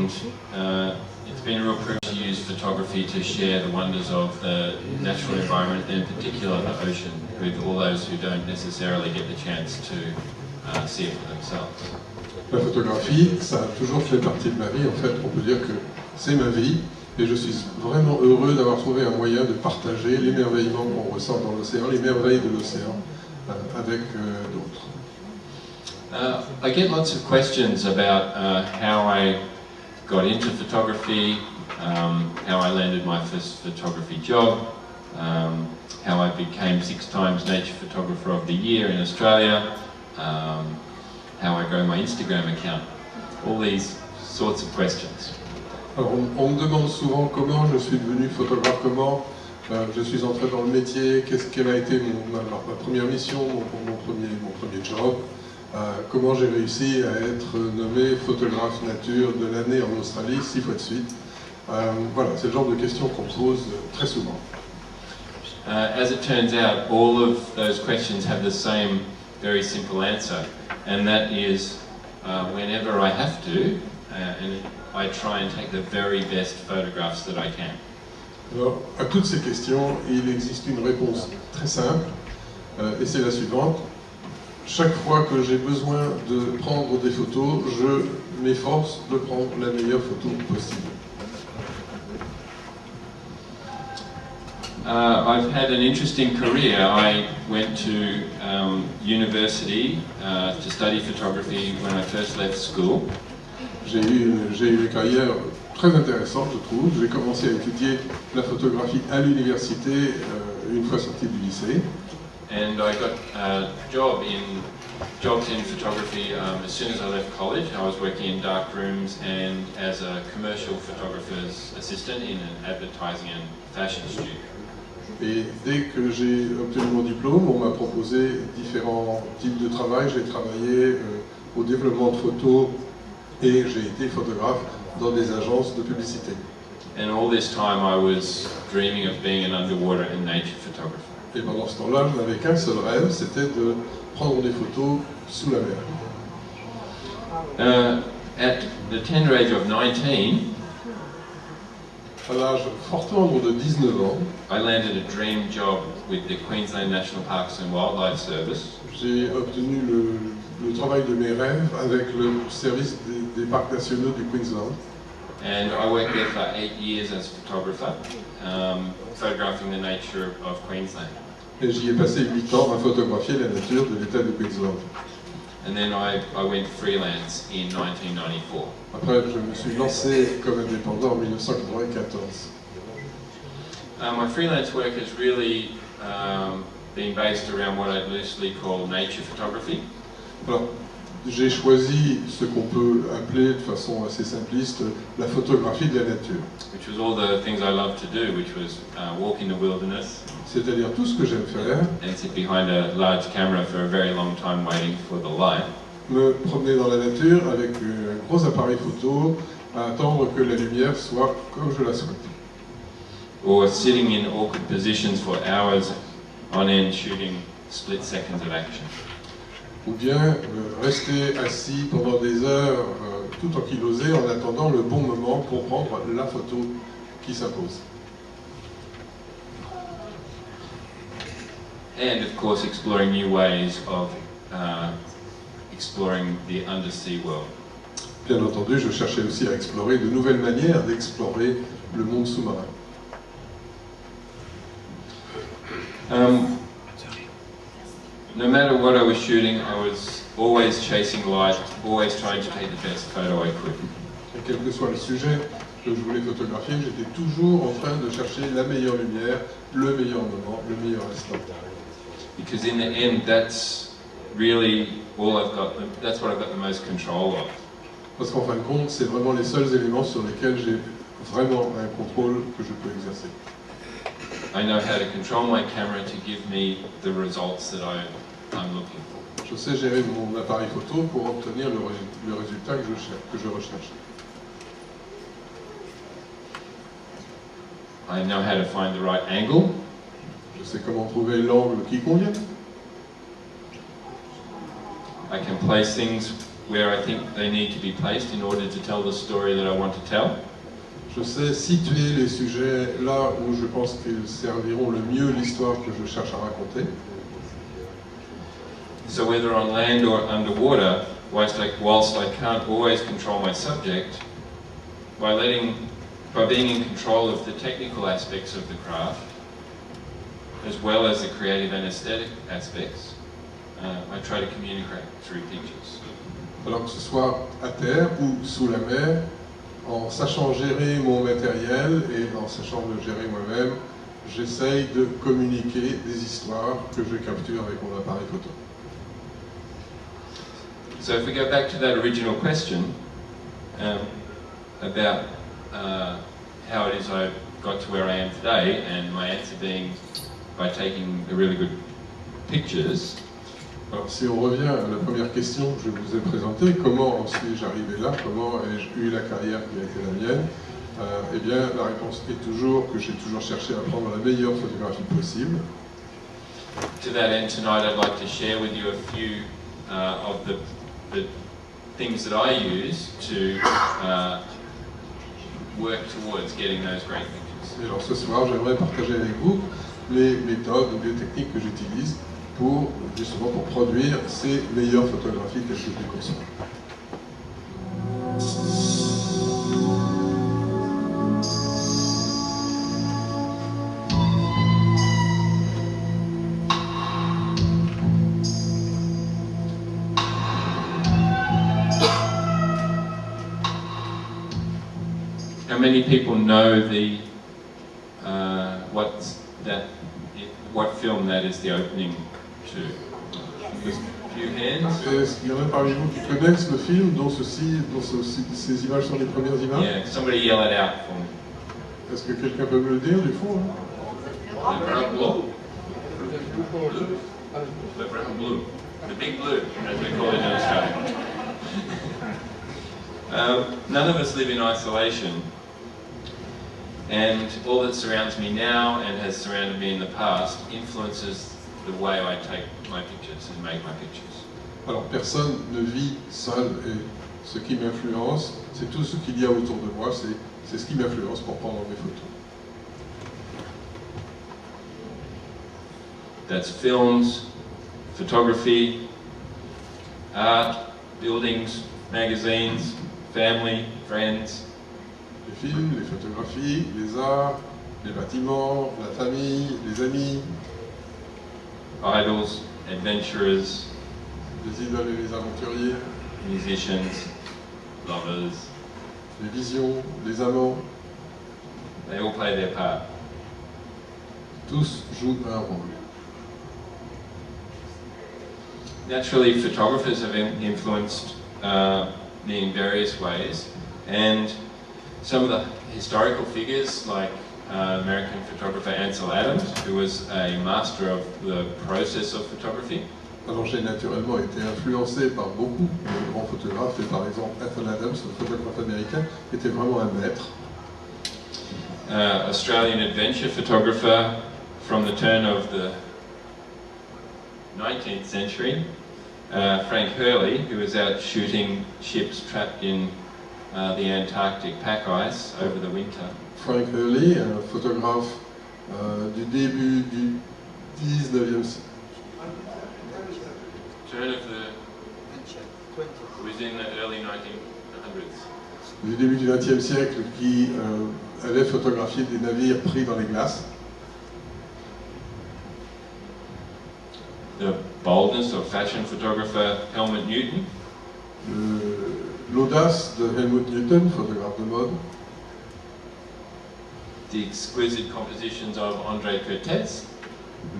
and it's been a real privilege to use photography to share the wonders of the natural environment, and in particular the ocean, with all those who don't necessarily get the chance to see it for themselves. La photographie, ça a toujours fait partie de ma vie. En fait, on peut dire que c'est ma vie, et je suis vraiment heureux d'avoir trouvé un moyen de partager l'émerveillement qu'on ressent dans l'océan, les merveilles de l'océan, avec d'autres. I get lots of questions about how I got into photography, how I landed my first photography job, how I became 6 times Nature Photographer of the Year in Australia, how I grow my Instagram account, all these sorts of questions. Alors, on me demande souvent comment je suis devenu photographe, comment je suis entré dans le métier, quelle a été ma première mission, mon premier job, comment j'ai réussi à être nommé photographe nature de l'année en Australie 6 fois de suite. Voilà, c'est le genre de questions qu'on pose très souvent. As it turns out, all of those questions have the same very simple answer, and that is whenever I have to, and I try and take the very best photographs that I can. Alors, à toutes ces questions, il existe une réponse très simple, et c'est la suivante. Chaque fois que j'ai besoin de prendre des photos, je m'efforce de prendre la meilleure photo possible. I've had an interesting career. I went to university to study photography when I first left school. J'ai eu une carrière très intéressante, je trouve. J'ai commencé à étudier la photographie à l'université une fois sorti du lycée. And I got jobs in photography as soon as I left college. I was working in dark rooms and as a commercial photographer's assistant in an advertising and fashion studio. Et dès que j'ai obtenu mon diplôme, on m'a proposé différents types de travail. J'ai travaillé au développement de photos et j'ai été photographe dans des agences de publicité. And all this time I was dreaming of being an underwater and nature photographer. Et pendant ce temps-là, je n'avais qu'un seul rêve, c'était de prendre des photos sous la mer. At the tender age of 19, à l'âge fort tendre de 19 ans, I landed a dream job with the Queensland National Parks and Wildlife Service. J'ai obtenu le travail de mes rêves avec le service des parcs nationaux du Queensland. And I worked there for 8 years as a photographer, photographing the nature of Queensland. Et j'y ai passé 8 ans à photographier la nature de l'État du Queensland. And then I went freelance in 1994. Après, je me suis lancé comme indépendant en 1994. My freelance work has really been based around what I loosely call nature photography. Alors, j'ai choisi ce qu'on peut appeler de façon assez simpliste la photographie de la nature. Which was all the things I loved to do, which was walk in the wilderness. C'est-à-dire tout ce que j'aime faire. And sit behind a large camera for a very long time waiting for the light. Me promener dans la nature avec un gros appareil photo, à attendre que la lumière soit comme je la souhaite. Or sitting in awkward positions for hours on end shooting split seconds of action. Ou bien rester assis pendant des heures tout ankylosé en attendant le bon moment pour prendre la photo qui s'impose. And of course exploring new ways of exploring the undersea world. Bien entendu, je cherchais aussi à explorer de nouvelles manières d'explorer le monde sous-marin. No matter what I was shooting, I was always chasing light, always trying to take the best photo I could. Et quel que soit le sujet que je voulais photographier, j'étais toujours en train de chercher la meilleure lumière, le meilleur moment, le meilleur instant. Because in the end, that's really all I've got. That's what I've got the most control of. Parce qu'en fin de compte, c'est vraiment les seuls éléments sur lesquels j'ai vraiment un contrôle que je peux exercer. I know how to control my camera to give me the results that I'm looking for. Je sais gérer mon appareil photo pour obtenir le résultat que je recherche. I know how to find the right angle. Je sais comment trouver l'angle qui convient. I can place things where I think they need to be placed in order to tell the story that I want to tell. Je sais situer les sujets là où je pense qu'ils serviront le mieux l'histoire que je cherche à raconter. So whether on land or underwater, whilst I can't always control my subject, by being in control of the technical aspects of the craft, as well as the creative and aesthetic aspects, I try to communicate through pictures. Alors que ce soit à terre ou sous la mer, en sachant gérer mon matériel et en sachant le gérer moi-même, j'essaye de communiquer des histoires que je capture avec mon appareil photo. So if we go back to that original question about how it is I got to where I am today, and my answer being by taking the really good pictures. Alors si on revient à la première question que je vous ai présentée, comment suis-je arrivé là, comment ai-je eu la carrière qui a été la mienne, eh bien la réponse est toujours que j'ai toujours cherché à prendre la meilleure photographie possible. To that end tonight I'd like to share with you a few of the things that I use to work towards getting those great pictures. Et alors ce soir j'aimerais partager avec vous les méthodes ou les techniques que j'utilise pour justement pour produire ces meilleures photographies que je peux concevoir. How many people know what film that is the opening to? A few hands? Est-ce qu'il y en a parmi vous qui connaissent le film dont ces images sont les premières images? Yeah, somebody yell it out for me. Est-ce que quelqu'un peut me le dire du fond? The brown blue. The brown blue. The big blue, as we call it in Australia. None of us live in isolation, and all that surrounds me now and has surrounded me in the past influences the way I take my pictures and make my pictures. Alors personne ne vit seul et ce qui m'influence, c'est tout ce qu'il y a autour de moi, c'est ce qui m'influence pour prendre mes photos. That's films, photography, art, buildings, magazines, family, friends. Les films, les photographies, les arts, les bâtiments, la famille, les amis. Idols, adventurers, Les idoles et les aventuriers, musicians, lovers. les visions, les amants, They all play their part. tous jouent un rôle. Naturally, photographers have influenced me in various ways, and some of the historical figures like American photographer Ansel Adams, who was a master of the process of photography. Alors j'ai naturellement été influencé par beaucoup de grands photographes, et par exemple Ansel Adams, le photographe américain, était vraiment un maître. Australian adventure photographer from the turn of the 19th century, Frank Hurley, who was out shooting ships trapped in the Antarctic pack ice over the winter. Frank Hurley, un photographe du début du 19e siècle. Turn of the, was in the early 1900s. Du début du XXe siècle, qui avait photographié des navires pris dans les glaces. The boldness of fashion photographer Helmut Newton. L'audace de Helmut Newton, photographe de mode. The exquisite compositions of André Kertész.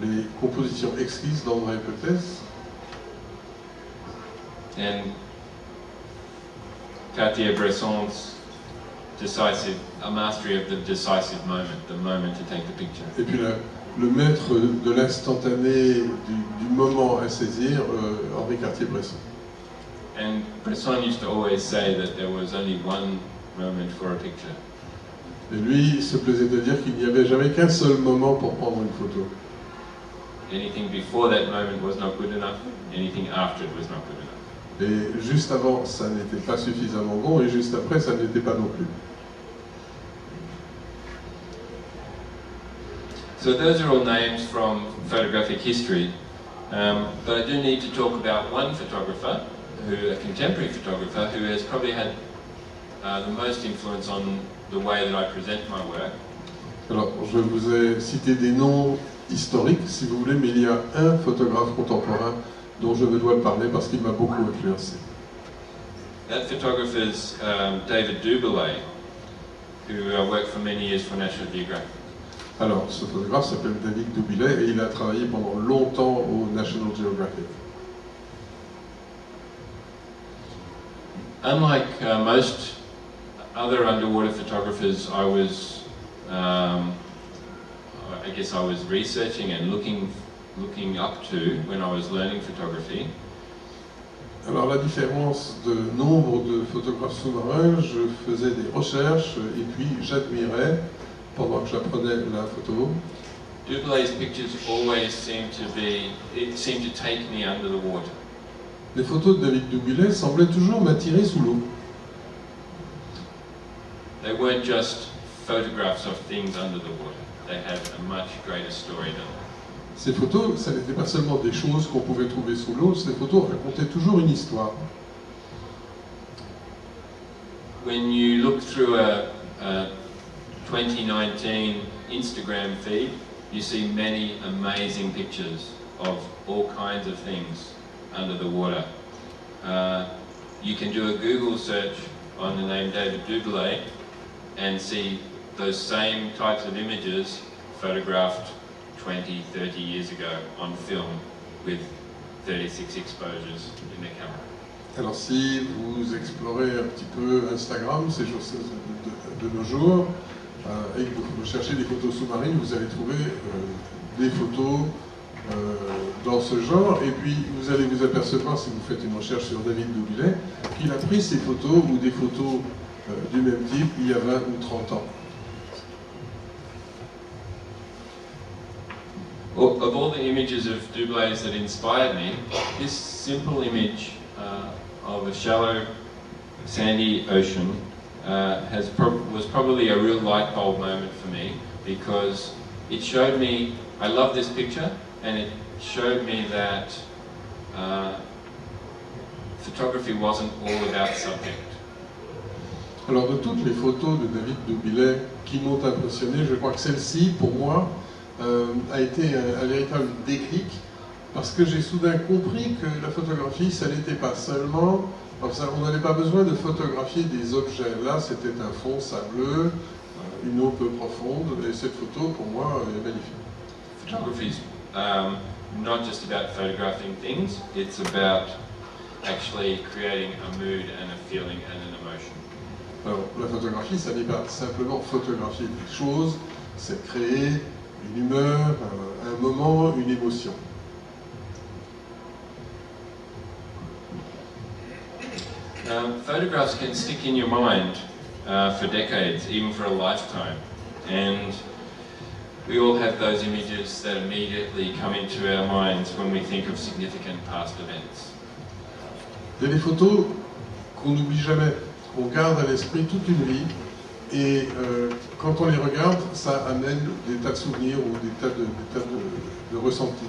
Les compositions exquises d'André Kertész. And Cartier-Bresson's a mastery of the decisive moment, the moment to take the picture. Et puis le maître de l'instantané, du moment à saisir, Henri Cartier-Bresson. And Bresson used to always say that there was only one moment for a picture. Et lui se plaisait de dire qu'il n'y avait jamais qu'un seul moment pour prendre une photo. Anything before that moment was not good enough, anything after it was not good enough. Et juste avant, ça n'était pas suffisamment bon, et juste après, ça n'était pas non plus. So those are all names from photographic history, but I do need to talk about one photographer, a contemporary photographer, who has probably had the most influence on the way that I present my work. Alors, je vous ai cité des noms historiques, si vous voulez, mais il y a un photographe contemporain dont je me dois parler parce qu'il m'a beaucoup influencé. That photographer is David Jew, who worked for many years for National Geographic. Alors, ce photographe s'appelle David Jew et il a travaillé pendant longtemps au National Geographic. Unlike most other underwater photographers, I guess I was researching and looking up to when I was learning photography. Alors, la différence de nombre de photographes sous-marins, je faisais des recherches et puis j'admirais pendant que j'apprenais la photo. Dublay's pictures always seemed to take me under the water. Les photos de David Jew semblaient toujours m'attirer sous l'eau. They weren't just photographs of things under the water. They had a much greater story than that. Ces photos, ça n'était pas seulement des choses qu'on pouvait trouver sous l'eau, ces photos racontaient toujours une histoire. When you look through a 2019 Instagram feed, you see many amazing pictures of all kinds of things under the water. You can do a Google search on the name David Jew and see those same types of images photographed 20, 30 years ago on film with 36 exposures in the camera. Alors si vous explorez un petit peu Instagram ces jours de nos jours et que vous cherchez des photos sous-marines, vous allez trouver des photos dans ce genre, et puis vous allez vous apercevoir, si vous faites une recherche sur David Jew, qu'il a pris ces photos ou des photos du même type il y a 20 ou 30 ans. Of all the images of Dublay's that inspired me, this simple image of a shallow, sandy ocean was probably a real light bulb moment for me, because it showed me, I love this picture, and it showed me that photography wasn't all about subject. Alors de toutes les photos de David Jew qui m'ont impressionné, je crois que celle-ci, pour moi, a été un véritable déclic, parce que j'ai soudain compris que la photographie, ça n'était pas seulement, on n'avait pas besoin de photographier des objets. Là, c'était un fond sableux, une eau peu profonde, et cette photo, pour moi, est magnifique. Photography is not just about photographing things, it's about actually creating a mood and a feeling and an emotion. Alors, la photographie, ça n'est pas simplement photographier des choses, c'est créer une humeur, un moment, une émotion. Photographs can stick in your mind for decades, even for a lifetime, and we all have those images that immediately come into our minds when we think of significant past events. Il y a des photos qu'on n'oublie jamais, qu'on garde à l'esprit toute une vie, et quand on les regarde, ça amène des tas de souvenirs ou des tas de ressentis.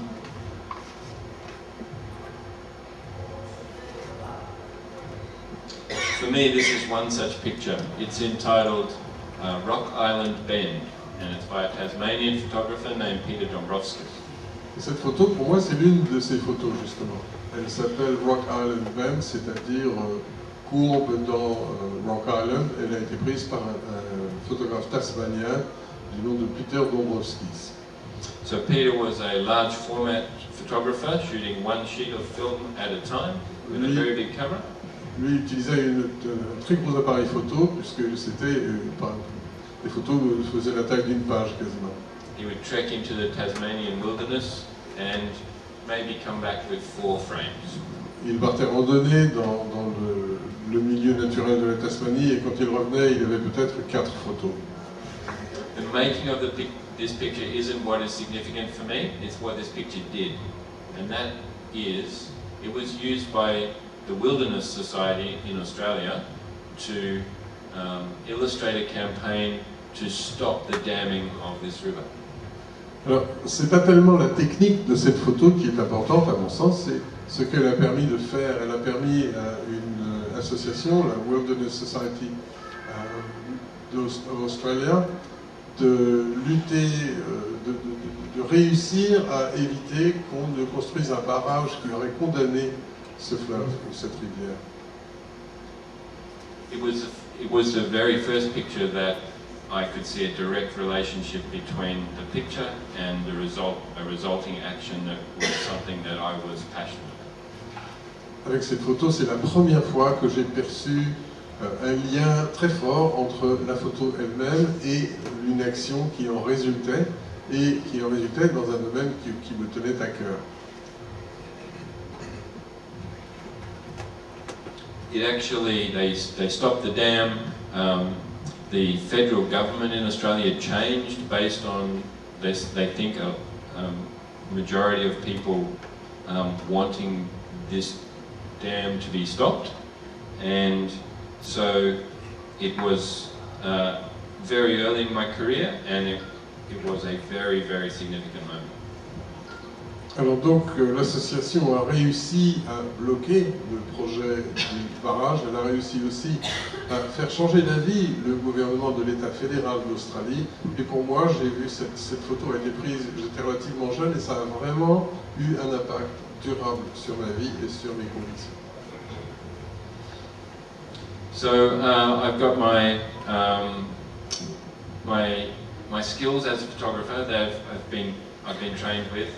For me, this is one such picture. It's entitled Rock Island Bend, and it's by a Tasmanian photographer named Peter Dombrovskis. Et cette photo, pour moi, c'est l'une de ces photos, justement. Elle s'appelle Rock Island Bend, c'est-à-dire courbe dans Rock Island. Elle a été prise par un photographe tasmanien du nom de Peter Dombrovskis. So Peter was a large format photographer shooting one sheet of film at a time with a very big camera. Lui utilisait un très gros appareil photo, puisque c'était les photos faisaient la taille d'une page quasiment. He would trek into the Tasmanian wilderness and maybe come back with 4 frames. Il partait randonner dans le milieu naturel de la Tasmanie, et quand il revenait, il avait peut-être 4 photos. The making of this picture isn't what is significant for me, it's what this picture did. And that is, it was used by the Wilderness Society in Australia to illustrate a campaign to stop the damming of this river. Alors, c'est pas tellement la technique de cette photo qui est importante à mon sens, c'est ce qu'elle a permis de faire. Elle a permis à une association, la Wilderness Society d'Australia, de lutter, de réussir à éviter qu'on ne construise un barrage qui aurait condamné ce fleuve ou cette rivière. It was the very first picture that I could see a direct relationship between the picture and a resulting action that was something that I was passionate about. Avec cette photo, c'est la première fois que j'ai perçu un lien très fort entre la photo elle-même et une action qui en résultait, et qui en résultait dans un domaine qui me tenait à cœur. It actually, they stopped the dam. The federal government in Australia changed based on this. They think a majority of people wanting this dam to be stopped, and so it was very early in my career, and it was a very, very significant moment. Alors donc l'association a réussi à bloquer le projet du barrage, elle a réussi aussi à faire changer d'avis le gouvernement de l'État fédéral d'Australie, et pour moi j'ai vu cette photo a été prise, j'étais relativement jeune et ça a vraiment eu un impact durable sur ma vie et sur mes convictions. So I've got my my skills as a photographer that I've been trained with.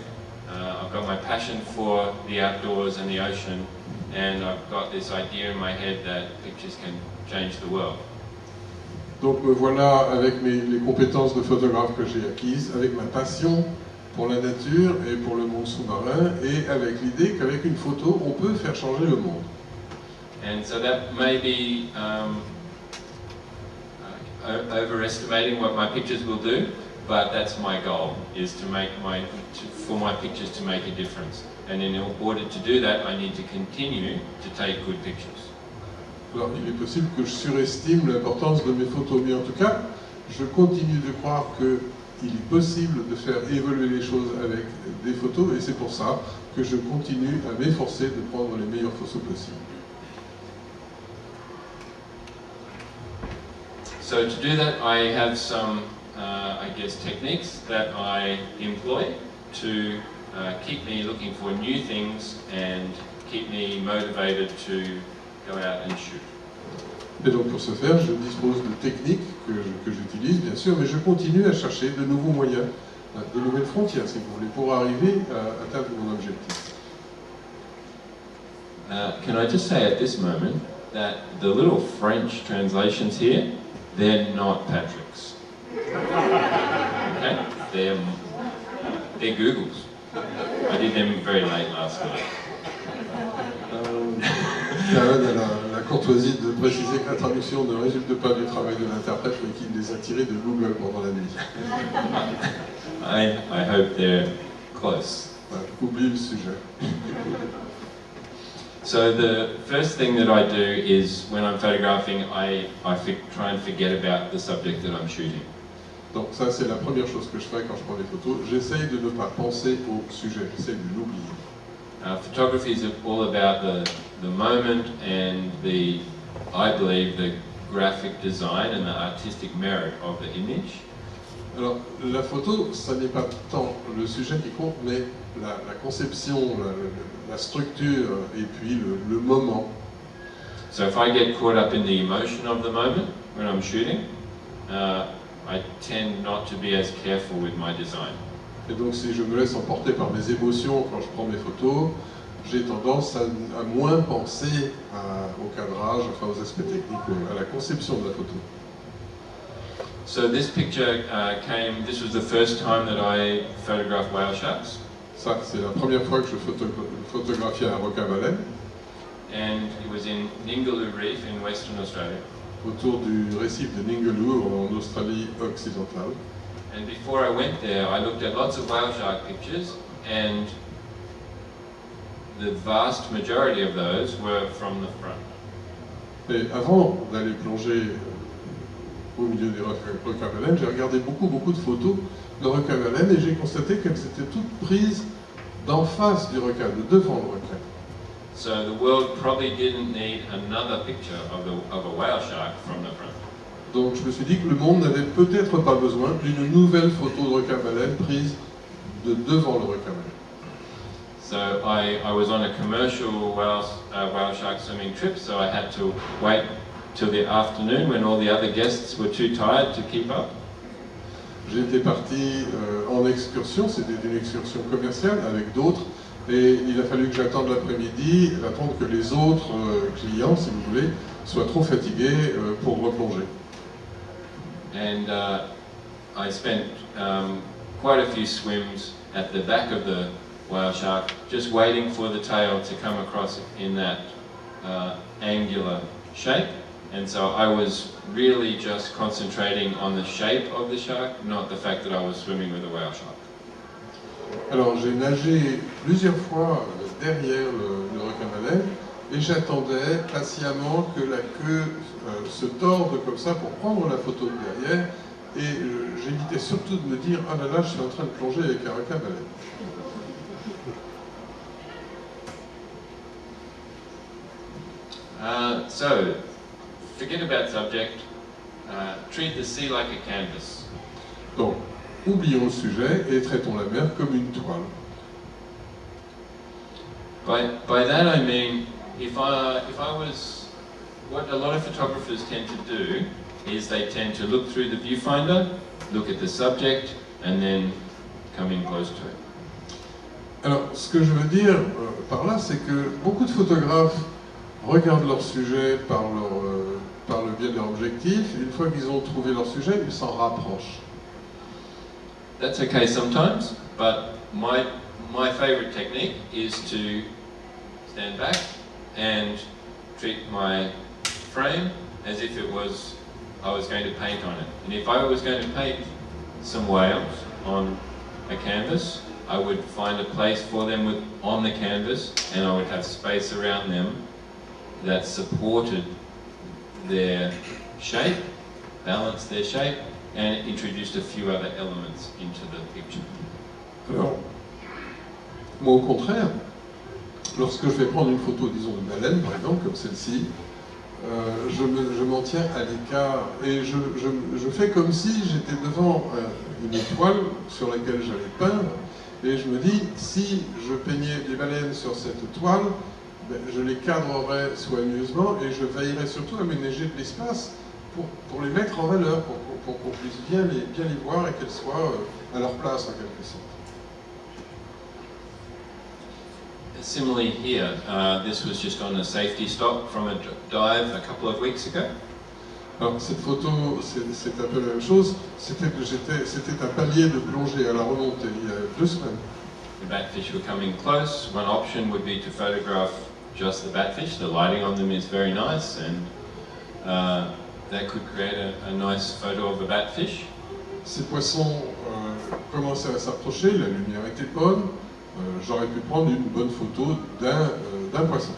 I've got my passion for the outdoors and the ocean, and I've got this idea in my head that pictures can change the world. Donc me voilà avec les compétences de photographe que j'ai acquises, avec ma passion pour la nature et pour le monde sous-marin, et avec l'idée qu'avec une photo, on peut faire changer le monde. And so that may be overestimating what my pictures will do, but that's my goal, is to make for my pictures to make a difference. And in order to do that, I need to continue to take good pictures. Alors, il est possible que je surestime l'importance de mes photos, mais en tout cas, je continue de croire qu'il est possible de faire évoluer les choses avec des photos, et c'est pour ça que je continue à m'efforcer de prendre les meilleures photos possibles. So to do that, I have some, I guess, techniques that I employ to keep me looking for new things and keep me motivated to go out and shoot. Et donc pour ce faire, je dispose de techniques que j'utilise, bien sûr, mais je continue à chercher de nouveaux moyens, de nouvelles frontières, si vous voulez, pour arriver à atteindre mon objectif. Can I just say at this moment that the little French translations here, they're not Patrick's. Okay? They're Google's. I did them very late last night. Darren a la courtoisie de préciser que la traduction ne résulte pas du travail de l'interprète, mais qu'il les a tirés de Google pendant la nuit. I hope they're close. Oublie le sujet. So the first thing that I do is, when I'm photographing, I try and forget about the subject that I'm shooting. Donc ça, c'est la première chose que je fais quand je prends des photos. J'essaye de ne pas penser au sujet, j'essaye de l'oublier. Photography is all about the moment and I believe, the graphic design and the artistic merit of the image. Alors, la photo, ça n'est pas tant le sujet qui compte, mais la conception, la structure et puis le moment. So if I get caught up in the emotion of the moment when I'm shooting, I tend not to be as careful with my design. Et donc si je me laisse emporter par mes émotions quand je prends mes photos, j'ai tendance à moins penser au cadrage, enfin aux aspects techniques, à la conception de la photo. So this picture this was the first time that I photographed whale sharks. Ça, c'est la première fois que je photographiais un requin-baleine. And it was in Ningaloo Reef in Western Australia. Autour du récif de Ningaloo en Australie occidentale. And before I went there, I looked at lots of whale shark pictures, and the vast majority of those were from the front. Et avant d'aller plonger au milieu des requins-baleines, j'ai regardé beaucoup de photos de requins-baleines et j'ai constaté qu'elles étaient toutes prises d'en face du requin, de devant le requin. So the world probably didn't need another picture of a whale shark from the front. Donc je me suis dit que le monde n'avait peut-être pas besoin d'une nouvelle photo de requin-baleine prise de devant le requin-baleine. So I was on a commercial whale shark swimming trip, so I had to wait till the afternoon when all the other guests were too tired to keep up. J'étais parti en excursion, c'était une excursion commerciale avec d'autres, et il a fallu que j'attende l'après-midi, attendre que les autres clients, si vous voulez, soient trop fatigués pour replonger. And I spent quite a few swims at the back of the whale shark, just waiting for the tail to come across in that angular shape. And so I was really just concentrating on the shape of the shark, not the fact that I was swimming with a whale shark. Alors j'ai nagé plusieurs fois derrière le requin-baleine et j'attendais patiemment que la queue se torde comme ça pour prendre la photo de derrière et j'évitais surtout de me dire « Ah là là, je suis en train de plonger avec un requin-baleine ». So, forget about subject, treat the sea like a canvas. Donc, oublions le sujet et traitons la mer comme une toile. By that I mean, if I was, what a lot of photographers tend to do is they tend to look through the viewfinder, look at the subject, and then come in close to it. Alors, ce que je veux dire par là, c'est que beaucoup de photographes regardent leur sujet par le biais de leur objectif. Une fois qu'ils ont trouvé leur sujet, ils s'en rapprochent. That's okay sometimes, but my favorite technique is to stand back and treat my frame as if it was I was going to paint on it. And if I was going to paint some whales on a canvas, I would find a place for them on the canvas, and I would have space around them that supported their shape, balanced their shape, and introduced a few other elements into the picture. Alors, moi au contraire, lorsque je vais prendre une photo, disons de baleine par exemple, comme celle-ci, je m'en tiens à l'écart et je fais comme si j'étais devant une étoile sur laquelle j'allais peindre et je me dis, si je peignais des baleines sur cette toile, ben, je les cadrerais soigneusement et je veillerais surtout à ménager de l'espace pour les mettre en valeur, pour qu'on puisse bien les voir et qu'elles soient à leur place en quelque sorte. Similarly here, this was just on a safety stop from a dive a couple of weeks ago. Alors cette photo, c'est un peu la même chose, c'était un palier de plongée à la remontée il y a 2 semaines. The batfish were coming close. One option would be to photograph just the batfish. The lighting on them is very nice, and that could create a nice photo of a batfish. Ces poissons commençaient à s'approcher, la lumière était bonne, j'aurais pu prendre une bonne photo d'un poisson.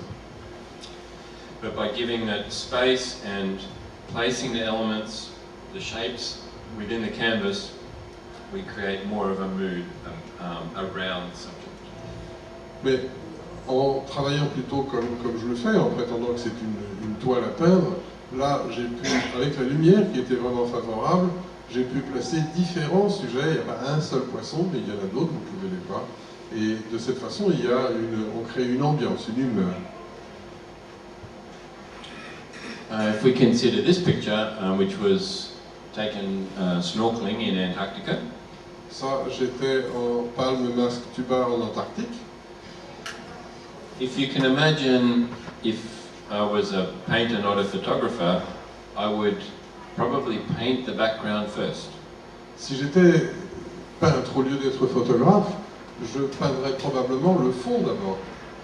But by giving that space and placing the elements, the shapes within the canvas, we create more of a mood around the subject. Mais en travaillant plutôt comme je le fais, en prétendant que c'est une toile à peindre, là j'ai pu, avec la lumière qui était vraiment favorable, j'ai pu placer différents sujets. Il n'y a pas un seul poisson, mais il y en a d'autres, vous pouvez les voir. Et de cette façon, on crée une ambiance, une humeur. If we consider this picture, which was taken snorkeling in Antarctica. Ça, j'étais en palme masque tuba en Antarctique. If you can imagine, if I was a painter, not a photographer, I would probably paint the background first. Si j'étais peintre au lieu d'être photographe, je peindrais probablement le fond d'abord.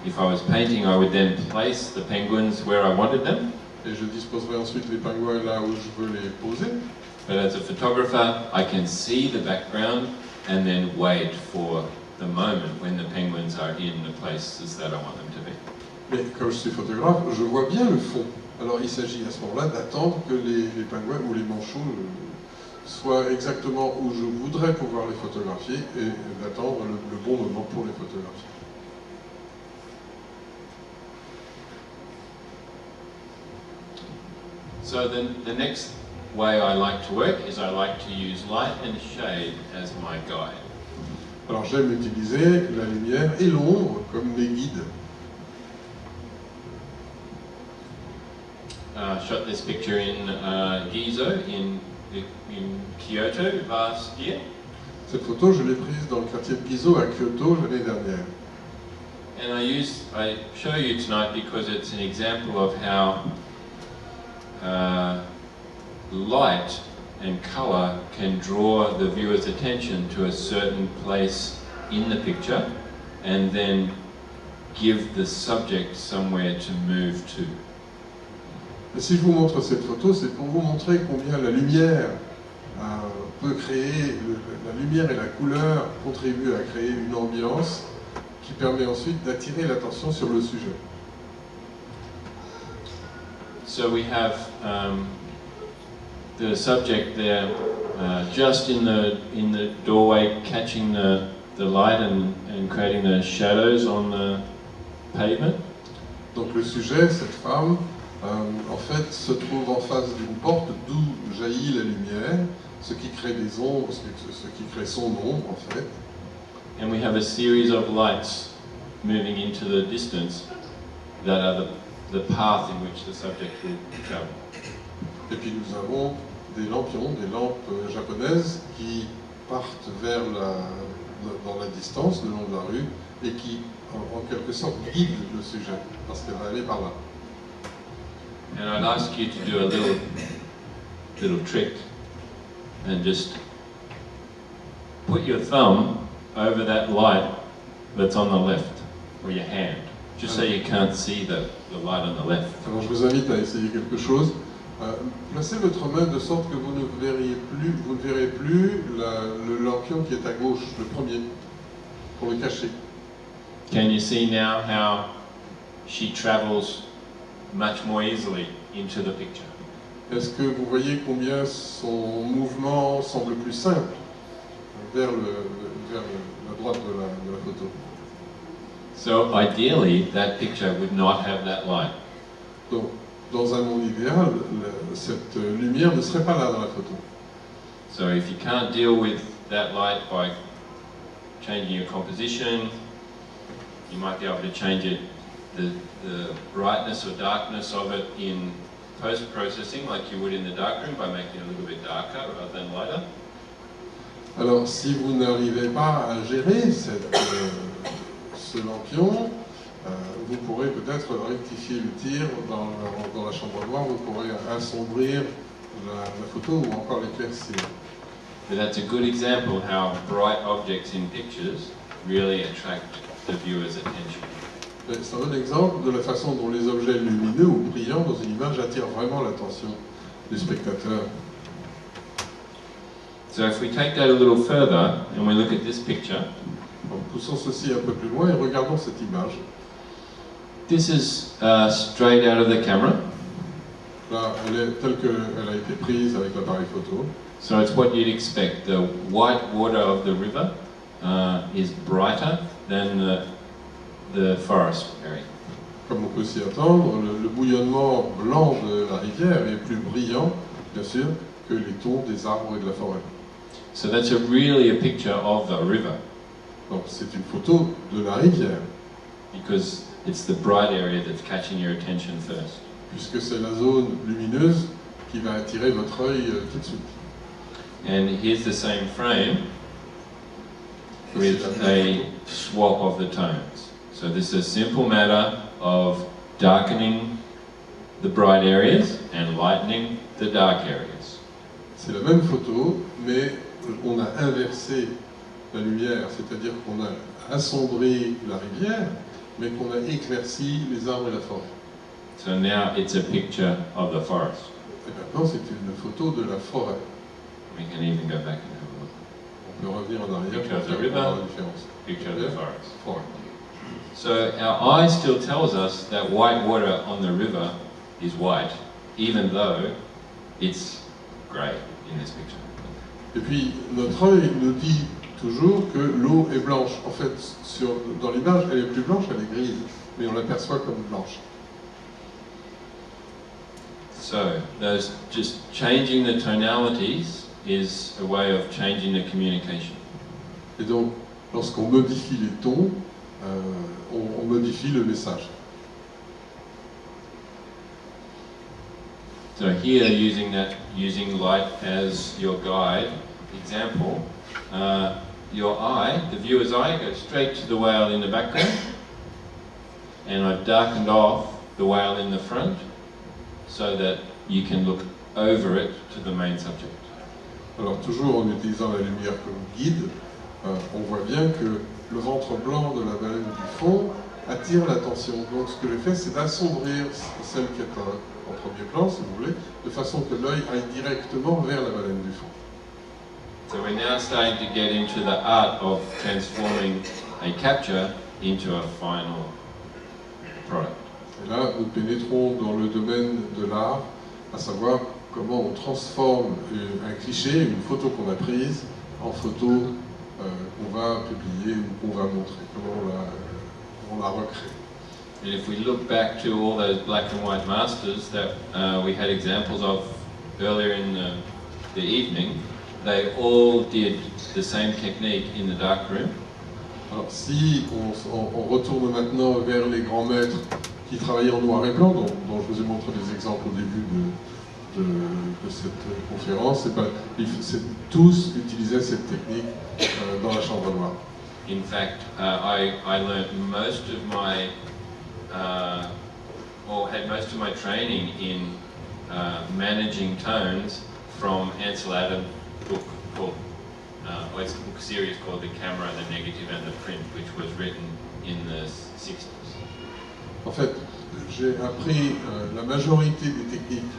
If I was painting, I would then place the penguins where I wanted them. Et je disposerai ensuite les pingouins là où je veux les poser. But as a photographer, I can see the background and then wait for the moment when the penguins are in the places that I want them to be. Mais comme je suis photographe, je vois bien le fond. Alors il s'agit à ce moment-là d'attendre que les pingouins ou les manchots soient exactement où je voudrais pouvoir les photographier et d'attendre le bon moment pour les photographier. So the next way I like to work is I like to use light and shade as my guide. Alors j'aime utiliser la lumière et l'ombre comme mes guides. Shot this picture in Gizo in Kyoto last year. Cette photo, je l'ai prise dans le quartier de Gizo à Kyoto l'année dernière. And I show you tonight because it's an example of how light and colour can draw the viewer's attention to a certain place in the picture and then give the subject somewhere to move to. Et si je vous montre cette photo, c'est pour vous montrer combien la lumière peut créer, la lumière et la couleur contribuent à créer une ambiance qui permet ensuite d'attirer l'attention sur le sujet. So we have the subject there just in the doorway catching the light and creating the shadows on the pavement. Donc le sujet, cette femme, en fait, se trouve en face d'une porte d'où jaillit la lumière, ce qui crée des ombres, ce qui crée son ombre en fait. And we have a series of lights moving into the distance that are the path in which the subject will travel. Et puis nous avons des lampions, des lampes japonaises qui partent dans la distance, le long de la rue, et qui, en quelque sorte, guident le sujet, parce qu'elle va aller par là. And I'd ask you to do a little trick and just put your thumb over that light that's on the left, or your hand, just so you can't see the light on the left. Alors je vous invite à essayer quelque chose. Placez votre main de sorte que vous ne verrez plus le lampion qui est à gauche, le premier, pour le cacher. Can you see now how she travels much more easily into the picture? Est-ce que vous voyez combien son mouvement semble plus simple vers la droite de la photo? So ideally, that picture would not have that light. Donc, dans un monde idéal, cette lumière ne serait pas là dans la photo. So if you can't deal with that light by changing your composition, you might be able to change it, the brightness or darkness of it in post-processing, like you would in the darkroom, by making it a little bit darker rather than lighter. Alors, si vous n'arrivez pas à gérer ce lampion, vous pourrez peut-être rectifier le tir dans la chambre noire, vous pourrez assombrir la photo ou encore l'éclaircir. But that's a good example how bright objects in pictures really attract the viewer's attention. C'est un bon exemple de la façon dont les objets lumineux ou brillants dans une image attirent vraiment l'attention du spectateur. So if we take that a little further and we look at this picture, Donc, poussons ceci un peu plus loin et regardons cette image. this is straight out of the camera. Là, elle est telle qu'elle a été prise avec l'appareil photo. So it's what you'd expect. The white water of the river is brighter than the forest area. Comme on peut s'y attendre, le bouillonnement blanc de la rivière est plus brillant, bien sûr, que les tons des arbres et de la forêt. So that's really a picture of the river, Donc c'est une photo de la rivière, because it's the bright area that's catching your attention first. puisque c'est la zone lumineuse qui va attirer votre œil tout de suite. And here's the same frame with a swap of the tones. So this is a simple matter of darkening the bright areas and lightening the dark areas. C'est la même photo, mais on a inversé la lumière, c'est-à-dire qu'on a assombri la rivière, mais qu'on a éclairci les arbres et la forêt. So now it's a picture of the forest. Et maintenant, c'est une photo de la forêt. We can even go back and have a look. On peut revenir en arrière Picture of the pour river. voir la différence. Picture of the forest. Forêt. So our eye still tells us that white water on the river is white, even though it's grey in this picture. Et puis notre œil nous dit toujours que l'eau est blanche. En fait, dans l'image, elle est plus blanche, elle est grise, mais on l'aperçoit comme blanche. So those just changing the tonalities is a way of changing the communication. Et donc, lorsqu'on modifie les tons, on modifie le message. So here, using light as your guide example, your eye, the viewer's eye, goes straight to the whale in the background, and I've darkened off the whale in the front, so that you can look over it to the main subject. Alors toujours en utilisant la lumière comme guide, on voit bien que le ventre blanc de la baleine du fond attire l'attention. Donc ce que j'ai fait, c'est d'assombrir celle qui est en premier plan, si vous voulez, de façon que l'œil aille directement vers la baleine du fond. So we're now starting to get into the art of transforming a capture into a final product. Et là, nous pénétrons dans le domaine de l'art, à savoir comment on transforme un cliché, une photo qu'on a prise, en photo qu'on va publier ou qu'on va montrer, comment on la recrée. And if we look back to all those black and white masters that we had examples of earlier in the evening, they all did the same technique in the dark room. Alors si on retourne maintenant vers les grands maîtres qui travaillaient en noir et blanc, dont je vous ai montré des exemples au début de cette conférence, tous utilisaient cette technique dans la chambre noire. In fact, I learned most of my, or had most of my training in managing tones from Ansel Adams' book called, or it's a book series called The Camera, the Negative and the Print, which was written in the 60s. En fait, j'ai appris la majorité des techniques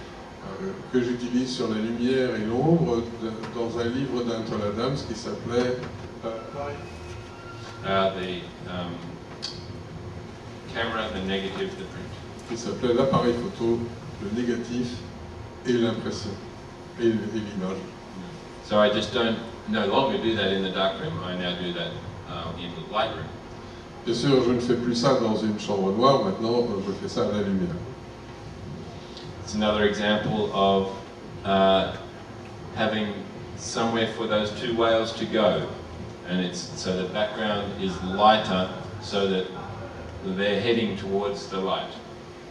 que j'utilise sur la lumière et l'ombre dans un livre d'Ansel Adams qui s'appelait The Camera, the Negative, the Print. Qui s'appelait l'appareil photo, le négatif et l'impression et l'image. So I just don't no longer do that in the dark room. I now do that in the light room. Bien sûr, je ne fais plus ça dans une chambre noire, maintenant je fais ça à la lumière. It's another example of having somewhere for those two whales to go. And it's so the background is lighter so that they're heading towards the light.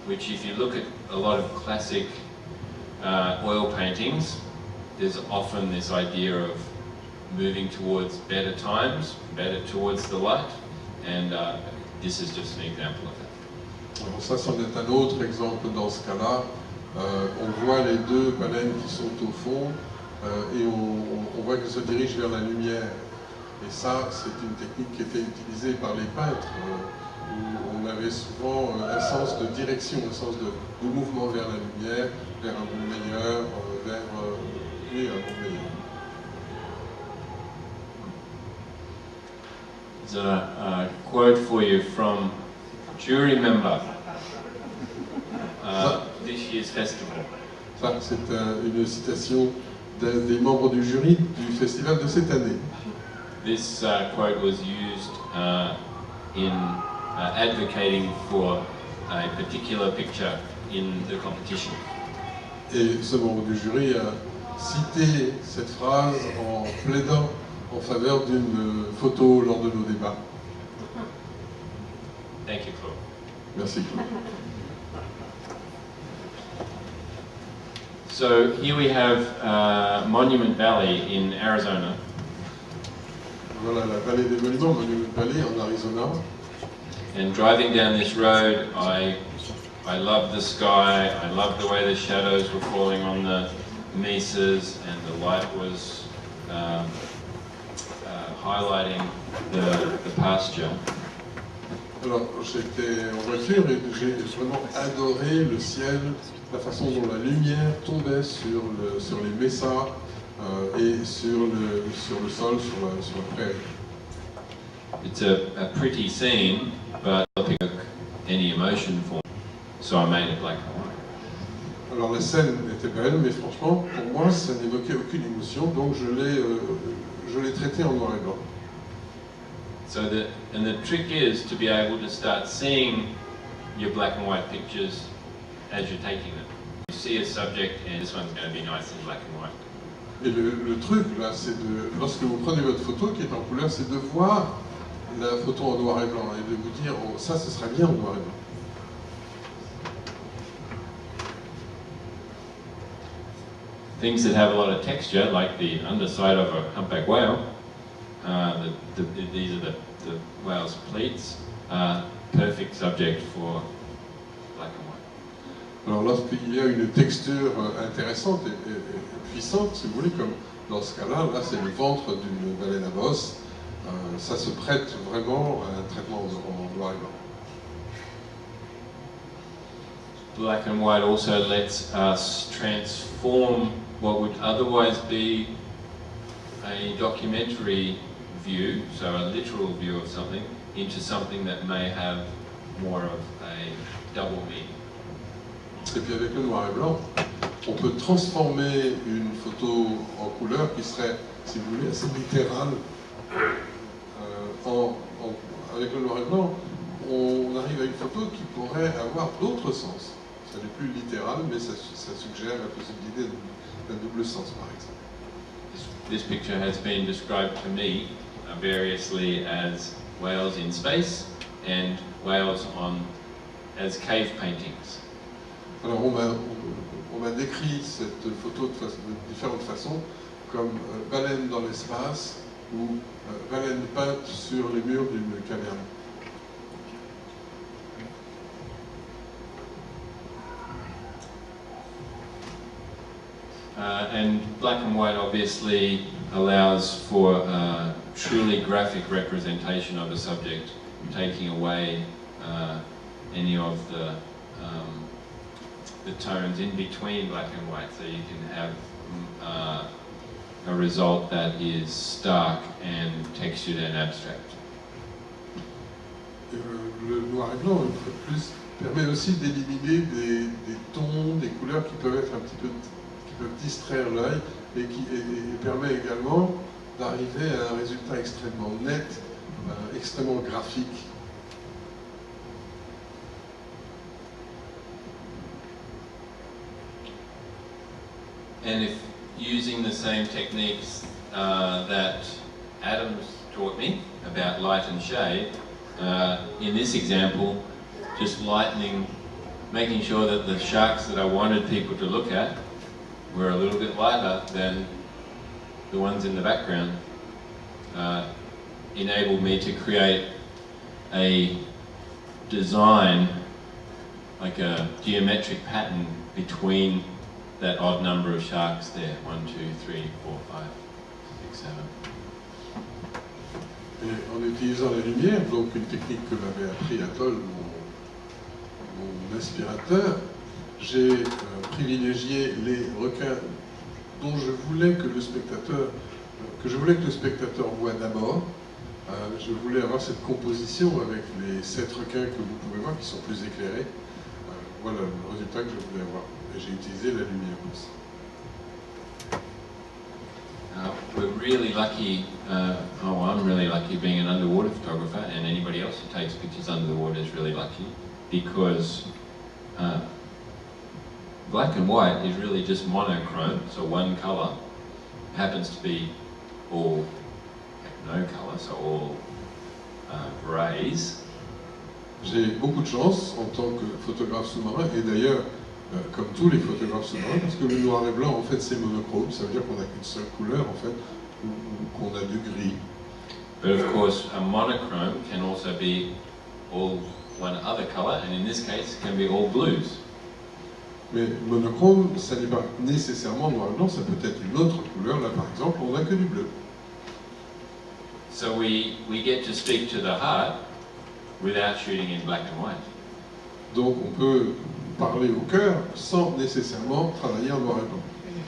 Which if you look at a lot of classic oil paintings, there's often this idea of moving towards better times, better towards the light. And this is just an example of that. Alors ça, c'en est un autre exemple dans ce cas-là. On voit les deux baleines qui sont au fond et on voit qu'elles se dirigent vers la lumière. Et ça, c'est une technique qui était utilisée par les peintres, où on avait souvent un sens de direction, un sens de mouvement vers la lumière, vers un monde meilleur, vers un monde meilleur. There's a quote for you from jury member this year's festival. Ça, c'est une citation des membres du jury du festival de cette année. This quote was used in advocating for a particular picture in the competition. Et ce membre du jury a cité cette phrase en plaidant en faveur d'une photo lors de nos débats. Thank you, Claude. Merci Claude. So here we have Monument Valley in Arizona. Voilà la vallée des monuments, Monument Valley en Arizona. And driving down this road, I loved the sky, I loved the way the shadows were falling on the mesas and the light was highlighting the pasture. Alors j'étais en voiture et j'ai vraiment adoré le ciel, la façon dont la lumière tombait sur les messas et sur le sol, sur la prairie. It's a pretty scene, but I don't think any emotion for me, so I made it black and white. Alors la scène était belle, mais franchement, pour moi, ça n'évoquait aucune émotion, donc je l'ai traité en noir et blanc. So the trick is to be able to start seeing your black and white pictures as you're taking them. You see a subject, and this one's going to be nice in black and white. Et le truc là, c'est lorsque vous prenez votre photo qui est en couleur, c'est de voir la photo en noir et blanc et de vous dire, oh, ça, ce serait bien en noir et blanc. Things that have a lot of texture, like the underside of a humpback whale, these are the whale's pleats, perfect subject for black and white. Alors lorsqu'il y a une texture intéressante et puissante, si vous voulez, comme dans ce cas-là, là c'est le ventre d'une baleine à bosse, ça se prête vraiment à un traitement en noir et blanc. Black and white also lets us transform what would otherwise be a documentary view, so a literal view of something, into something that may have more of a double meaning. Et puis avec le noir et blanc, on peut transformer une photo en couleur qui serait, si vous voulez, assez littérale. Avec le noir et blanc, on arrive à une photo qui pourrait avoir d'autres sens. Ça n'est plus littéral, mais ça suggère la possibilité d'un double sens, par exemple. This picture has been described to me variously as whales in space and whales as cave paintings. Alors on m'a décrit cette photo de différentes façons, comme baleine dans l'espace ou baleine peinte sur les murs d'une caverne. And black and white obviously allows for a truly graphic representation of a subject, taking away any of the tones in between black and white, so you can have a result that is stark and textured and abstract. Le noir et blanc, une fois de plus, permet aussi d'éliminer des tons, des couleurs qui peuvent être un petit peu, qui peuvent distraire l'œil et permet également d'arriver à un résultat extrêmement net, extrêmement graphique. And if using the same techniques that Adam's taught me about light and shade, in this example, just lightening, making sure that the sharks that I wanted people to look at were a little bit lighter than the ones in the background, enabled me to create a design, like a geometric pattern between that odd number of sharks there. 1, 2, 3, 4, 5, 6, 7. Et en utilisant la lumière, donc une technique que m'avait appris Atoll, mon inspirateur, j'ai privilégié les requins dont je voulais que le spectateur voit d'abord. Je voulais avoir cette composition avec les 7 requins que vous pouvez voir, qui sont plus éclairés. Voilà le résultat que je voulais avoir. Et j'ai utilisé la lumière aussi. We're really lucky, I'm really lucky being an underwater photographer, and anybody else who takes pictures under the water is really lucky, because black and white is really just monochrome, so one colour, happens to be all no colour, so all greys. J'ai beaucoup de chance en tant que photographe sous-marin, et d'ailleurs, comme tous les photographes sous-marins, parce que le noir et blanc, en fait, c'est monochrome, ça veut dire qu'on n'a qu'une seule couleur, en fait, ou qu'on a du gris. But of course, a monochrome can also be all one other colour, and in this case, it can be all blues. Mais monochrome, ça n'est pas nécessairement noir et blanc, ça peut être une autre couleur. Là, par exemple, on n'a que du bleu. So we get to speak to the heart without shooting in black and white. Donc, on peut parler au cœur sans nécessairement travailler en noir et blanc.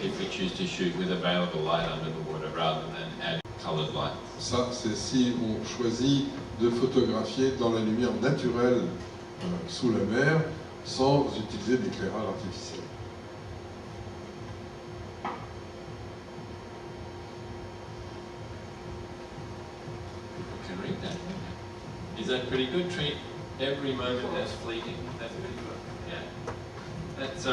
If we choose to shoot with available light under the water rather than add colored light. Ça, c'est si on choisit de photographier dans la lumière naturelle sous la mer sans utiliser d'éclairage artificiel. Read that. Is that pretty good? Treat every moment as fleeting. That's pretty good. Yeah. That's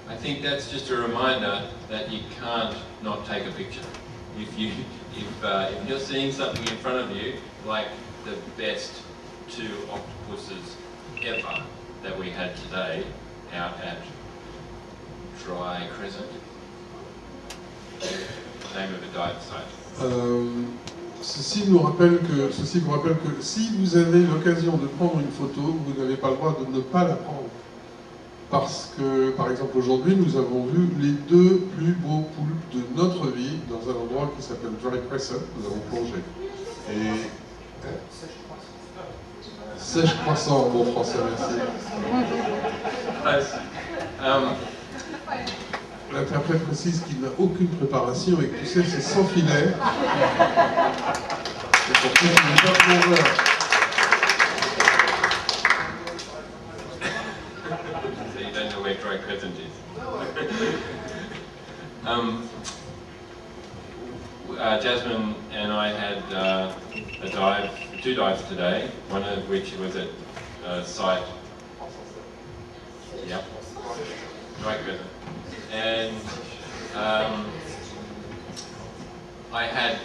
I think that's just a reminder that you can't not take a picture. If you're seeing something in front of you, like the best 2 octopuses ever that we had today out at Dry Crescent. Name of a dive site. Ceci vous rappelle que si vous avez l'occasion de prendre une photo, vous n'avez pas le droit de ne pas la prendre. Parce que, par exemple, aujourd'hui, nous avons vu les 2 plus beaux poulpes de notre vie dans un endroit qui s'appelle Dry Crescent. Nous avons plongé. Et sèche-croissant en bon français, merci. L'interprète précise qu'il n'a aucune préparation et que tout ça, c'est sans filet. C'est pour ça qu'il n'est pas plongeur. So you don't know where Dry Crescent is. Jasmine and I had a 2 dives today, one of which was at site. Yep. Dry Crescent. And I had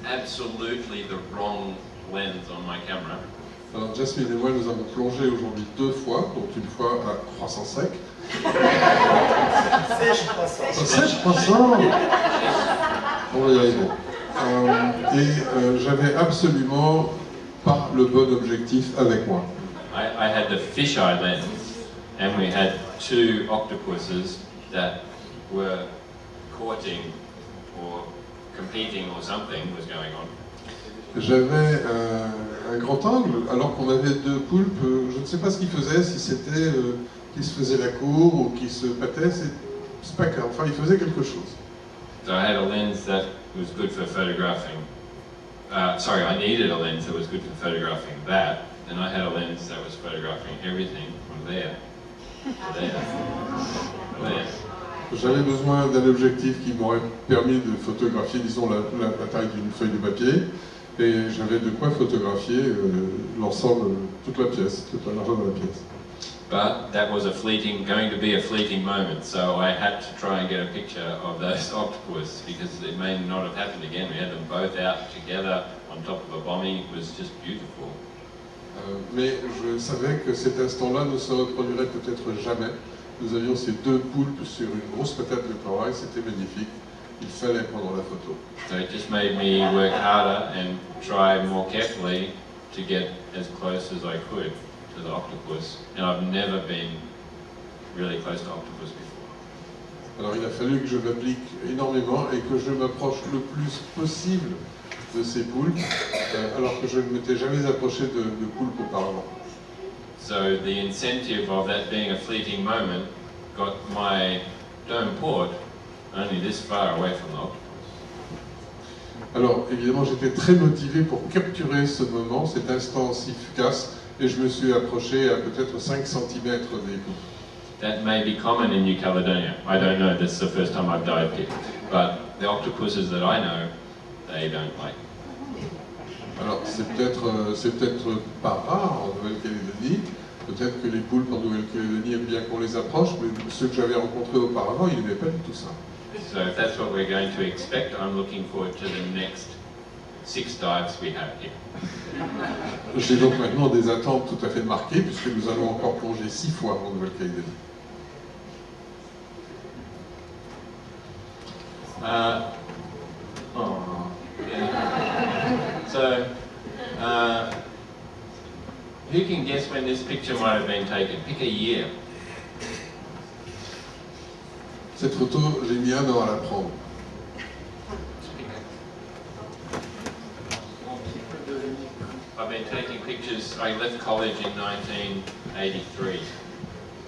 absolutely the wrong lens on my camera. Alors Jasmine et moi, nous avons plongé aujourd'hui 2 fois, dont une fois à croissant sec. Sèche-croissant. On va y arriver. J'avais absolument pas le bon objectif avec moi. I had the fisheye lens, and we had 2 octopuses that were courting or competing or something was going on. J'avais un grand angle, alors qu'on avait 2 poulpes, je ne sais pas ce qu'ils faisaient, si c'était qu'ils se faisaient la cour ou qu'ils se battaient, c'est pas clair, enfin ils faisaient quelque chose. So I had a lens that was good for photographing. Sorry, I needed a lens that was good for photographing that, and I had a lens that was photographing everything from there to there. There. J'avais besoin d'un objectif qui m'aurait permis de photographier, disons, la taille d'une feuille de papier, et j'avais de quoi photographier l'ensemble, toute la pièce, toute la largeur de la pièce. But that was going to be a fleeting moment, so I had to try and get a picture of those octopus because it may not have happened again. We had them both out together on top of a bombing. It was just beautiful. Mais je savais que cet instant-là ne se reproduirait peut-être jamais. Nous avions ces 2 poulpes sur une grosse patate de corail, c'était magnifique. Il fallait prendre la photo. So it just made me work harder and try more carefully to get as close as I could to the octopus. And I've never been really close to octopus before. Alors il a fallu que je m'applique énormément et que je m'approche le plus possible de ces poulpes, alors que je ne m'étais jamais approché de poulpes auparavant. So the incentive of that being a fleeting moment got my dome port only this far away from the octopus. Alors évidemment j'étais très motivé pour capturer ce moment, cet instant si fugace, et je me suis approché à peut-être 5 cm des poulpes. That may be common in New Caledonia. I don't know, this is the first time I've dived here. But the octopuses that I know, they don't like. Alors c'est peut-être pas rare en Nouvelle-Calédonie, peut-être que les poulpes en Nouvelle-Calédonie aiment bien qu'on les approche, mais ceux que j'avais rencontrés auparavant, ils n'aimaient pas du tout ça. So if that's what we're going to expect, I'm looking forward to the next 6 dives we have here. J'ai donc maintenant des attentes tout à fait marquées, puisque nous allons encore plonger 6 fois en Nouvelle-Calédonie. So, who can guess when this picture might have been taken? Pick a year. Cette photo, j'ai mis 1 an à la prendre. I've been taking pictures. I left college in 1983.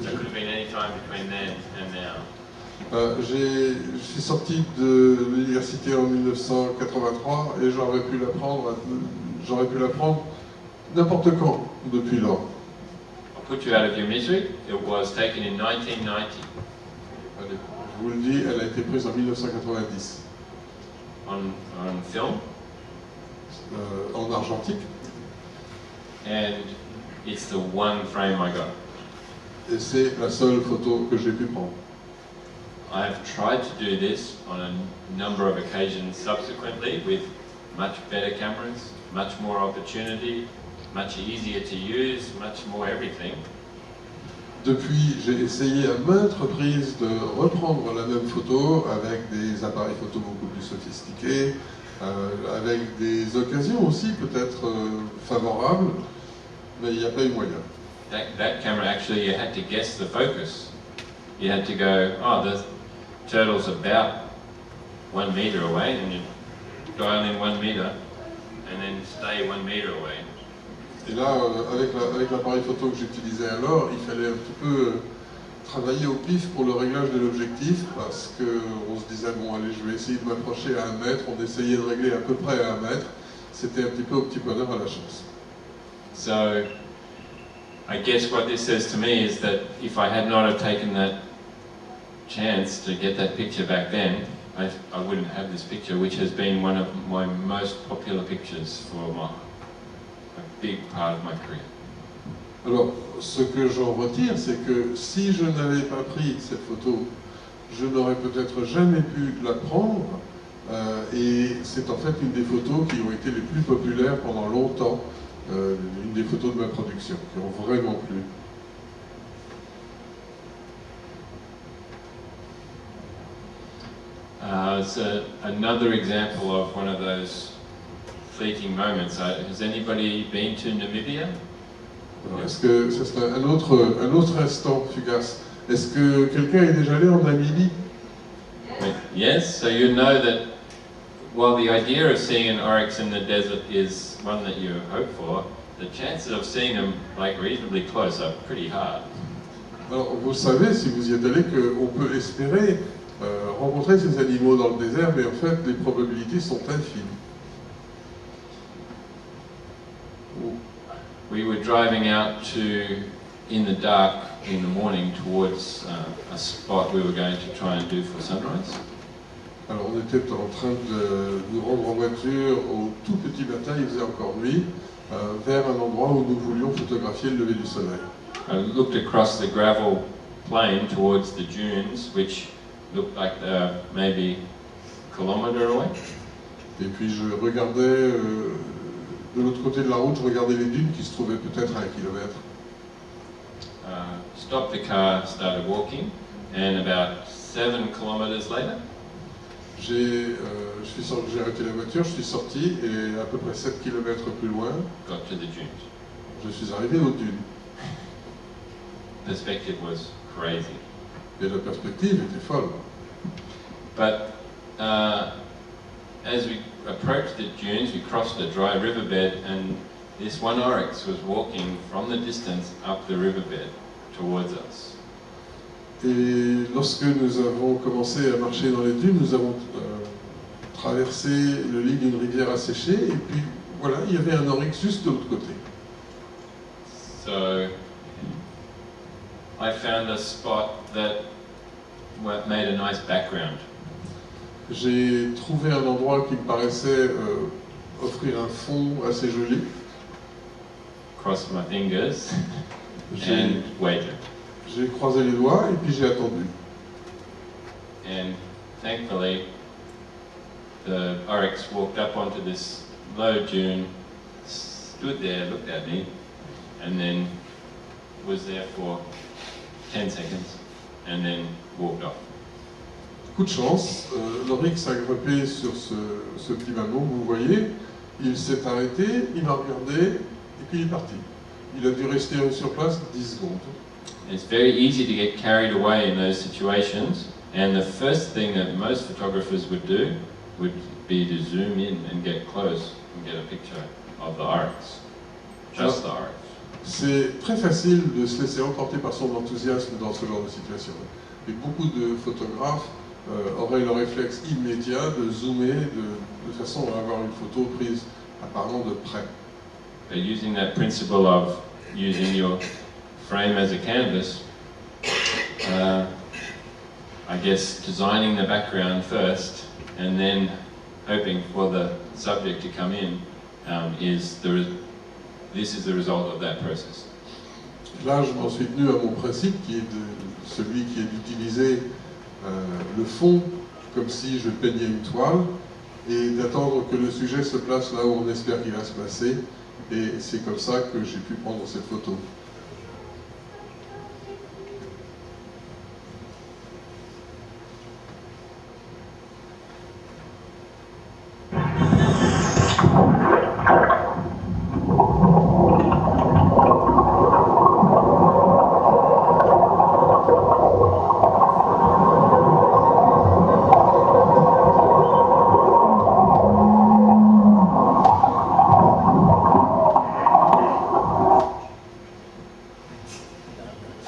So it could have been any time between then and now. Je suis sorti de l'université en 1983 et j'aurais pu l'apprendre n'importe quand depuis lors. I'll put you out of your misery. It was taken in 1990 Allez, je vous le dis, elle a été prise en 1990 on film, en argentique and it's the one frame I got. et c'est la seule photo que j'ai pu prendre. I've tried to do this on a number of occasions subsequently with much better cameras, much more opportunity, much easier to use, much more everything. Depuis, j'ai essayé à maintes reprises de reprendre la même photo avec des appareils photo beaucoup plus sophistiqués, avec des occasions aussi peut-être favorables, mais il n'y a pas eu moyen. That camera actually, you had to guess the focus. You had to go, oh, the turtle's about 1 meter away, and you dial in 1 meter, and then stay 1 meter away. Et là, avec l'appareil photo que j'utilisais alors, il fallait un petit peu travailler au pif pour le réglage de l'objectif, parce qu'on se disait, bon allez, je vais essayer de m'approcher à 1 mètre, on essayait de régler à peu près à 1 mètre, c'était un petit peu au petit bonheur à la chance. So, I guess what this says to me is that if I had not have taken that chance to get that picture back then, I wouldn't have this picture, which has been one of my most popular pictures for a big part of my career. Alors, ce que j'en retire, c'est que si je n'avais pas pris cette photo, je n'aurais peut-être jamais pu la prendre, et c'est en fait une des photos qui ont été les plus populaires pendant longtemps, une des photos de ma production, qui ont vraiment plu. So another example of one of those fleeting moments. Has anybody been to Nouméa? Est-ce que ce serait un autre instant fugace? Est-ce que quelqu'un est déjà allé en Namibie? Yes, so you know that while the idea of seeing an oryx in the desert is one that you hope for, the chances of seeing them like reasonably close are pretty hard. Alors vous savez, si vous y êtes allé, qu'on peut espérer rencontrer ces animaux dans le désert, mais en fait les probabilités sont infimes. We were driving out in the dark in the morning towards a spot we were going to try and do for sunrise. Alors on était en train de nous rendre en voiture au tout petit matin, il faisait encore nuit, vers un endroit où nous voulions photographier le lever du soleil. I looked across the gravel plain towards the dunes, which looked like they're maybe a kilometre away. Et puis je regardais de l'autre côté de la route, je regardais les dunes qui se trouvaient peut-être à 1 kilomètre. Stopped the car, started walking, and about 7 kilometres later, J'ai arrêté la voiture, je suis sorti et à peu près 7 km plus loin, got to the dunes. je suis arrivé aux dunes. Perspective was crazy. Et la perspective était folle. But as we approached the dunes, we crossed a dry riverbed, and this one oryx was walking from the distance up the riverbed towards us. Et lorsque nous avons commencé à marcher dans les dunes, nous avons traversé le lit d'une rivière asséchée, et puis voilà, il y avait un oryx juste de l'autre côté. So I found a spot that made a nice background. J'ai trouvé un endroit qui me paraissait offrir un fond assez joli. Crossed my fingers and waited. J'ai croisé les doigts et puis j'ai attendu. And thankfully, the oryx walked up onto this low dune, stood there, looked at me, and then was there for 10 seconds, and then walked off. Coup de chance, l'oryx a grimpé sur ce petit mammon, vous voyez, il s'est arrêté, il m'a regardé, et puis il est parti. Il a dû rester sur place 10 secondes. It's very easy to get carried away in those situations, and the first thing that most photographers would do would be to zoom in and get close and get a picture of the oryx. Just the oryx. c'est très facile de se laisser emporter par son enthousiasme dans ce genre de situation. Et beaucoup de photographes auraient le réflexe immédiat de zoomer de façon à avoir une photo prise apparemment de près. Using that principle of using your frame as a canvas, I guess designing the background first and then hoping for the subject to come in this is the result of that process. Là, je m'en suis tenu à mon principe qui est celui qui est d'utiliser le fond comme si je peignais une toile et d'attendre que le sujet se place là où on espère qu'il va se placer, et c'est comme ça que j'ai pu prendre cette photo.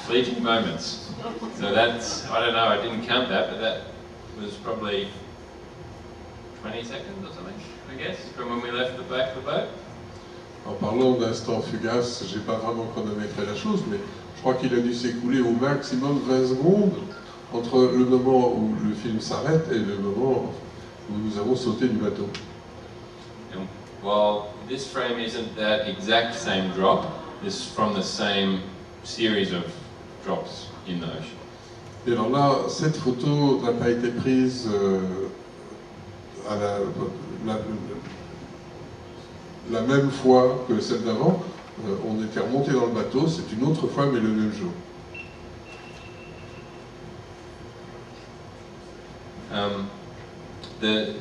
Fleeting moments. So that's, I don't know, I didn't count that, but that was probably 20 seconds or something, I guess, from when we left the back of the boat. En parlant d'instant fugace, j'ai pas vraiment chronométré la chose, mais je crois qu'il a dû s'écouler au maximum 20 secondes entre le moment où le film s'arrête et le moment où nous avons sauté du bateau. And while this frame isn't that exact same drop, this is from the same series of drops in the ocean. Et alors là, cette photo n'a pas été prise à la même fois que celle d'avant. On était remonté dans le bateau, c'est une autre fois, mais le même jour.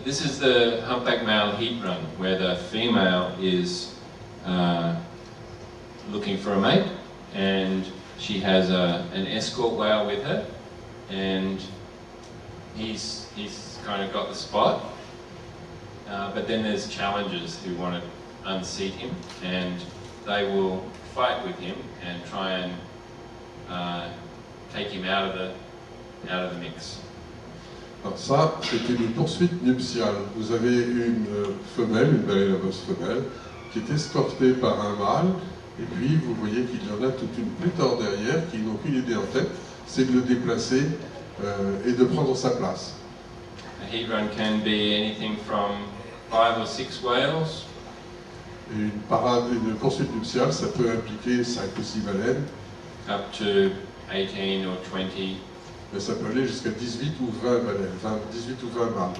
This is the humpback male heat run, where the female is looking for a mate, and she has an escort whale with her, and he's kind of got the spot, but then there's challengers who want to unseat him, and they will fight with him and try and take him out of the mix. Alors ça, c'était une poursuite nuptiale. Vous avez une femelle, une baleine à bosse femelle, qui est escortée par un mâle, et puis vous voyez qu'il y en a toute une pléthore derrière qui n'ont qu'une idée en tête, c'est de le déplacer et de prendre sa place. A heat run can be anything from 5 or 6 whales. Et une poursuite nuptiale, ça peut impliquer 5 ou 6 baleines. Up to 18 or 20. Mais ça peut aller jusqu'à 18 ou 20 baleines, 18 ou 20 mâles.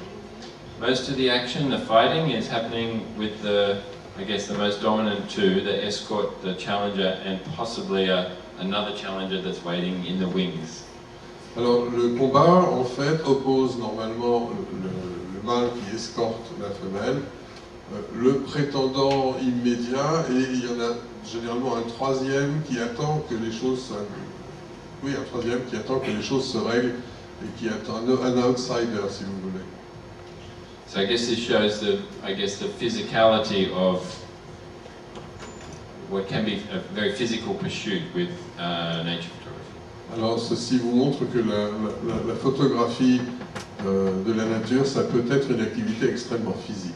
Most of the action, the fighting, is happening with I guess the most dominant two, the escort, the challenger, and possibly another challenger that's waiting in the wings. Alors le combat, en fait, oppose normalement le mâle qui escorte la femelle, le prétendant immédiat, et il y en a généralement un troisième qui attend que les choses se règlent et qui attend un outsider, si vous voulez. So I guess this shows the physicality of what can be a very physical pursuit with nature photography. Alors ceci vous montre que la photographie de la nature, ça peut être une activité extrêmement physique.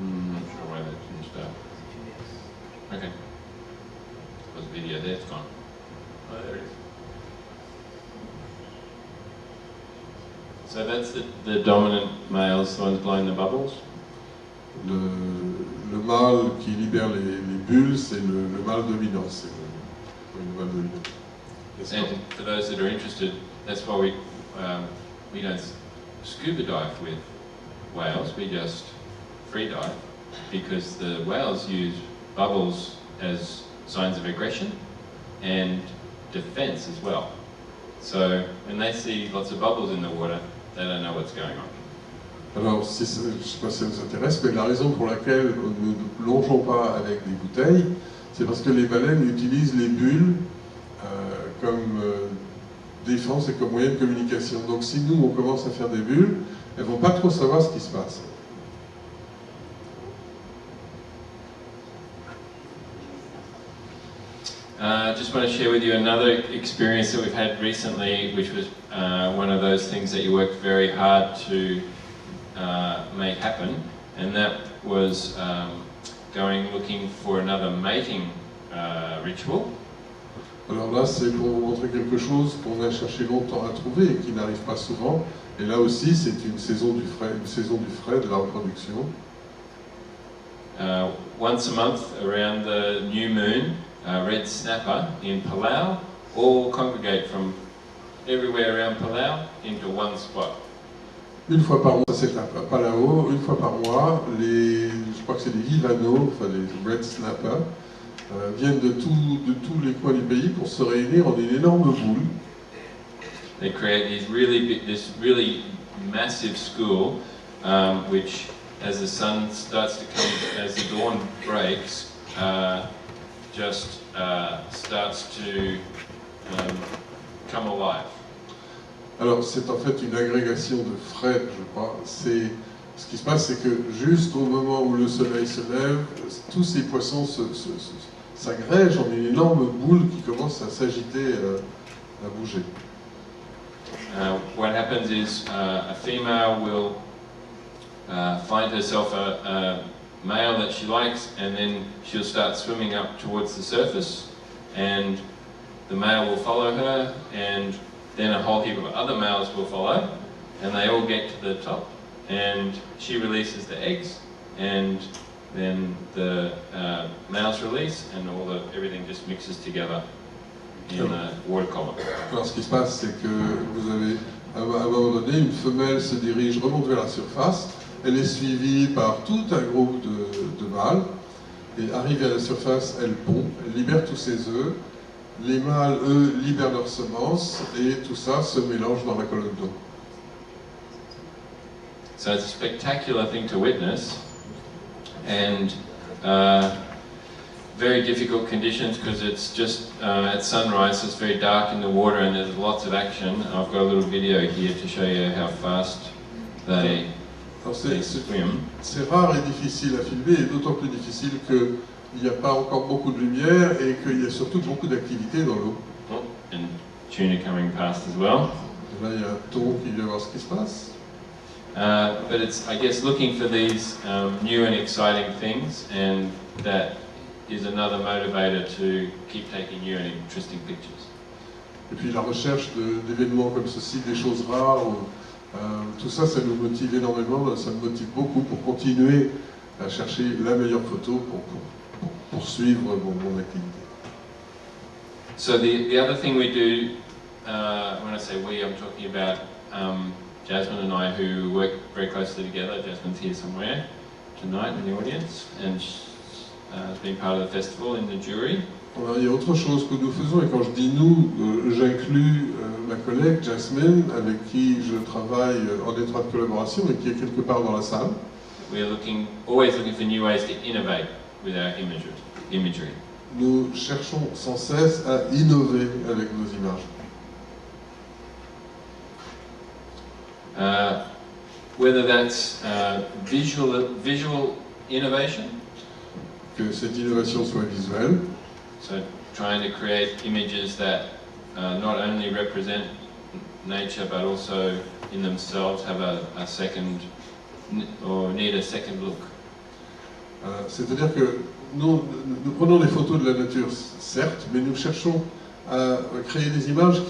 Not sure why that didn't start. Okay. Was video there? It's gone. Oh, there it is. So that's the dominant males, the ones blowing the bubbles? Le mâle qui libère les bulles, c'est le mâle dominant. C'est le mâle dominant. And for those that are interested, that's why we don't scuba dive with whales, we just free dive, because the whales use bubbles as signs of aggression and defense as well. So when they see lots of bubbles in the water, they don't know what's going on. Alors, je ne sais pas si ça vous intéresse, mais la raison pour laquelle nous ne plongeons pas avec des bouteilles, c'est parce que les baleines utilisent les bulles comme défense et comme moyen de communication. Donc si nous, on commence à faire des bulles, elles ne vont pas trop savoir ce qui se passe. Just want to share with you another experience that we've had recently, which was one of those things that you worked very hard to make happen, and that was going looking for another mating ritual. Alors là, c'est pour vous montrer quelque chose qu'on a cherché longtemps à trouver et qui n'arrive pas souvent. Et là aussi, c'est une saison du frais, de la reproduction. Once a month, around the new moon, red snapper in Palau all congregate from everywhere around Palau into one spot. Une fois par mois, c'est à Palau, une fois par mois, je crois que c'est les Vivano, enfin les red snapper, viennent de tous les coins du pays pour se réunir en une énorme boule. They create this really massive school, which, as the sun starts to come, as the dawn breaks, just starts to come alive. Alors c'est en fait une agrégation de frais, je crois. Ce qui se passe, c'est que juste au moment où le soleil se lève, tous ces poissons s'agrègent en une énorme boule qui commence à s'agiter, à bouger. What happens is a female will find herself a male that she likes, and then she'll start swimming up towards the surface, and the male will follow her, and then a whole heap of other males will follow, and they all get to the top, and she releases the eggs, and then the males release, and everything just mixes together in the water column. Alors ce qui se passe, c'est que vous avez, à un moment donné, une femelle se dirige, remonte vers la surface, elle est suivie par tout un groupe de mâles, et arrivée à la surface, elle pond, elle libère tous ses œufs, les mâles, eux, libèrent leurs semences, et tout ça se mélange dans la colonne d'eau. So it's a spectacular thing to witness, and very difficult conditions because it's just at sunrise, so it's very dark in the water and there's lots of action. I've got a little video here to show you how fast they swim. C'est rare et difficile à filmer, et d'autant plus difficile qu'il n'y a pas encore beaucoup de lumière et qu'il y a surtout beaucoup d'activité dans l'eau. Oh, and tuna coming past as well. Et là, il y a un thon qui vient voir ce qui se passe. But it's, I guess, looking for these new and exciting things, and that is another motivator to keep taking new and interesting pictures. Et puis la recherche d'événements comme ceci, des choses rares, tout ça, ça nous motive énormément, ça me motive beaucoup pour continuer à chercher la meilleure photo pour poursuivre mon activité. So the other thing we do, when I say we, I'm talking about Jasmine and I, who work very closely together. Jasmine's here somewhere tonight in the audience, and has been part of the festival in the jury. Alors, il y a autre chose que nous faisons, et quand je dis nous, j'inclus ma collègue Jasmine, avec qui je travaille en étroite collaboration et qui est quelque part dans la salle. We are always looking for new ways to innovate with our imagery. Nous cherchons sans cesse à innover avec nos images. Whether that's visual innovation, que cette innovation soit visuelle, so trying to create images that not only represent nature but also in themselves have a second or need a second look. C'est-à-dire que nous prenons des photos de la nature, certes, mais nous cherchons à créer des images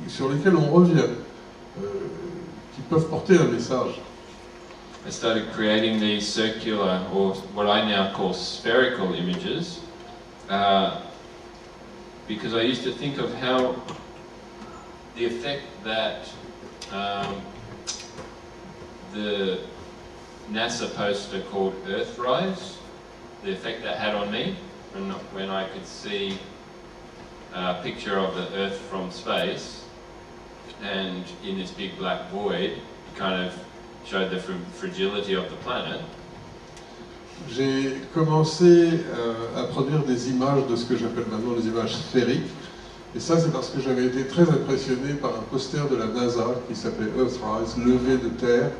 sur lesquelles on revient, qui peuvent porter un message. I started creating these circular, or what I now call spherical images, because I used to think of how the effect that the NASA poster called Earthrise, the effect that had on me when I could see a picture of the Earth from space, and in this big black void, it kind of showed the fragility of the planet. J'ai commencé à produire des images de ce que j'appelle maintenant les images sphériques, Et ça, c'est parce que j'avais été très impressionné par un poster de la NASA qui s'appelait Earthrise, levée de terre,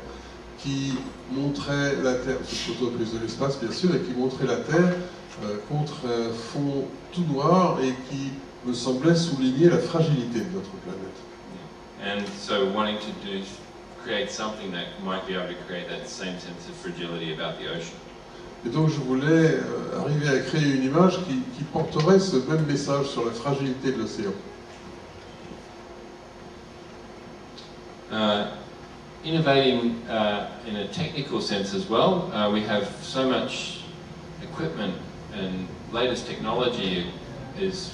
qui montrait la Terre, c'est une photo prise de l'espace bien sûr, et qui montrait la Terre contre un fond tout noir et qui me semblait souligner la fragilité de notre planète. And so wanting to create something that might be able to create that same sense of fragility about the ocean. Et donc je voulais arriver à créer une image qui porterait ce même message sur la fragilité de l'océan. Innovating in a technical sense as well, we have so much equipment and latest technology is